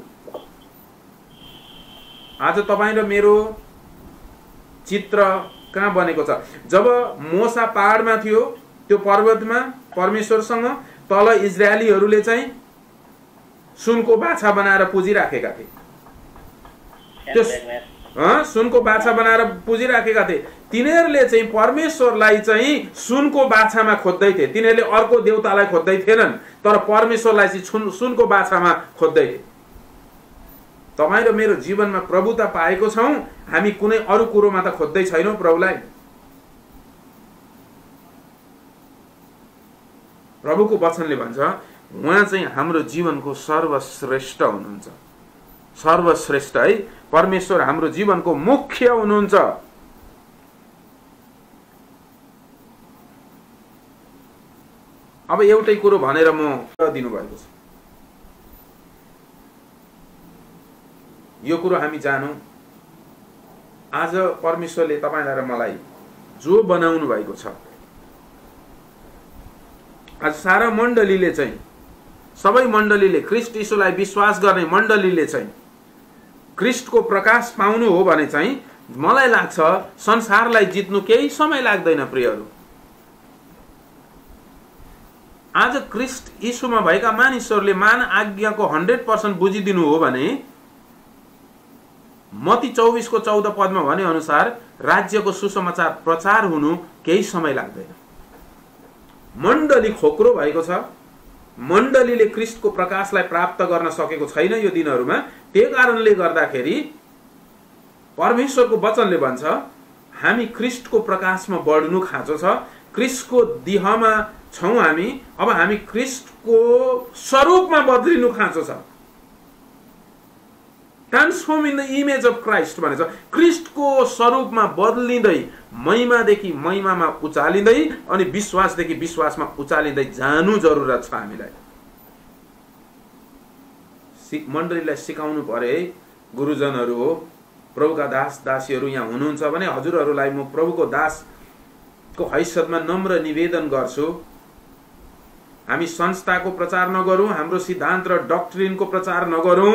आज तपाईँ र मेरो चित्र कहाँ बनेको छ? जब मूसा पहाडमा थियो, त्यो पर्वतमा परमेश्वरसँग, तल इजरायलीहरूले चाहिँ सुनको बाछा बनाएर पुजिराखेका थिए। त्यो सुनको बाछा बनाएर पुजिराखेका थिए। तिनीहरूले चाहिँ परमेश्वरलाई चाहिँ सुनको बाछामा खोज्दै थिए। तिनीहरूले अर्को देवतालाई खोज्दै थिएनन्, तर परमेश्वरलाई चाहिँ सुनको बाछामा खोज्दै थिए। तपाईँ र मेरो जीवनमा प्रभुता पाएको छौँ, हामी कुनै अरू कुरोमा त खोज्दै छैनौँ प्रभुलाई। प्रभुको वचनले भन्छ उहाँ चाहिँ हाम्रो जीवनको सर्वश्रेष्ठ हुनुहुन्छ। सर्वश्रेष्ठ है, परमेश्वर हाम्रो जीवनको मुख्य हुनुहुन्छ। अब एउटै कुरो भनेर म दिनुभएको छ, यो कुरो हामी जानौँ। आज परमेश्वरले तपाईलाई र मलाई जो बनाउनु भएको छ, आज सारा मण्डलीले चाहिँ, सबै मण्डलीले, ख्रीष्ट येशूलाई विश्वास गर्ने मण्डलीले चाहिँ ख्रीष्टको प्रकाश पाउनु हो भने चाहिँ मलाई लाग्छ संसारलाई जित्नु केही समय लाग्दैन प्रियहरू। आज ख्रीष्ट येशूमा भएका मानिसहरूले मान आज्ञाको 100% बुझिदिनु हो भने मत्ती 24 को 14 पदमा भने अनुसार राज्यको सुसमाचार प्रचार हुनु केही समय लाग्दैन। मण्डली खोक्रो भएको छ, मण्डलीले ख्रीष्टको प्रकाशलाई प्राप्त गर्न सकेको छैन यो दिनहरूमा। त्यही कारणले गर्दाखेरि परमेश्वरको वचनले भन्छ हामी ख्रीष्टको प्रकाशमा बढ्नु खाँचो छ। ख्रीष्टको देहमा छौं हामी, अब हामी ख्रीष्टको स्वरूपमा बदलिनु खाँचो छ। Transform in the image of Christ भनेछ। ख्रीष्टको स्वरूपमा बदलिँदै महिमादेखि महिमामा उचालिँदै अनि विश्वासदेखि विश्वासमा उचालिँदै जानु जरुरत छ हामीलाई। मण्डलीलाई सिकाउनु पर्यो है, गुरुजनहरू हो, प्रभुका दास दासीहरू यहाँ हुनुहुन्छ भने हजुरहरूलाई म प्रभुको दासको हैसियतमा नम्र निवेदन गर्छु। हामी संस्थाको प्रचार नगरौँ, हाम्रो सिद्धान्त र डक्ट्रिनको प्रचार नगरौँ,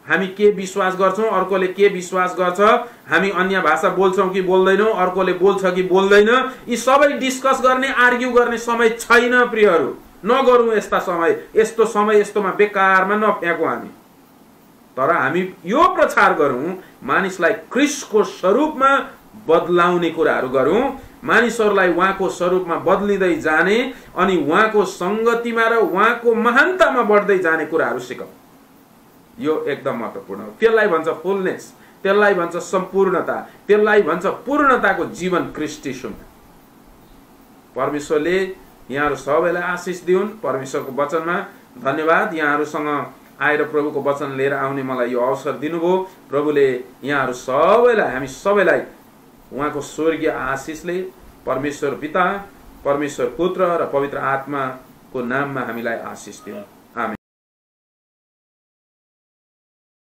हामी के विश्वास गर्छौं, अर्कोले के विश्वास गर्छ, हामी अन्य भाषा बोल्छौं कि बोल्दैनौं, अर्कोले बोल्छ कि बोल्दैन, यी सबै डिस्कस गर्ने, आर्ग्यु गर्ने समय छैन प्रियहरू। नगरौं यस्ता समय, यस्तो समय यस्तोमा बेकारमा नफ्याँकौं हामी। तर हामी यो प्रचार गरौं, मानिसलाई ख्रीष्टको स्वरूपमा बदलाउने कुराहरू गरौं, मानिसहरूलाई उहाँको स्वरूपमा बदलिँदै जाने अनि उहाँको संगतिमा र उहाँको महानतामा बढ्दै जाने कुराहरू सिकौं। यो एकदम महत्त्वपूर्ण हो। त्यसलाई भन्छ फुलनेस, त्यसलाई भन्छ सम्पूर्णता, त्यसलाई भन्छ पूर्णताको जीवन ख्रीष्ट येशूमा। परमेश्वरले यहाँहरू सबैलाई आशिष दिउन्। परमेश्वरको वचनमा धन्यवाद। यहाँहरूसँग आएर प्रभुको वचन लिएर आउने मलाई यो अवसर दिनुभयो। प्रभुले यहाँहरू सबैलाई, हामी सबैलाई उहाँको स्वर्गीय आशिषले परमेश्वर पिता, परमेश्वर पुत्र र पवित्र आत्माको नाममा हामीलाई आशिष दिउन्।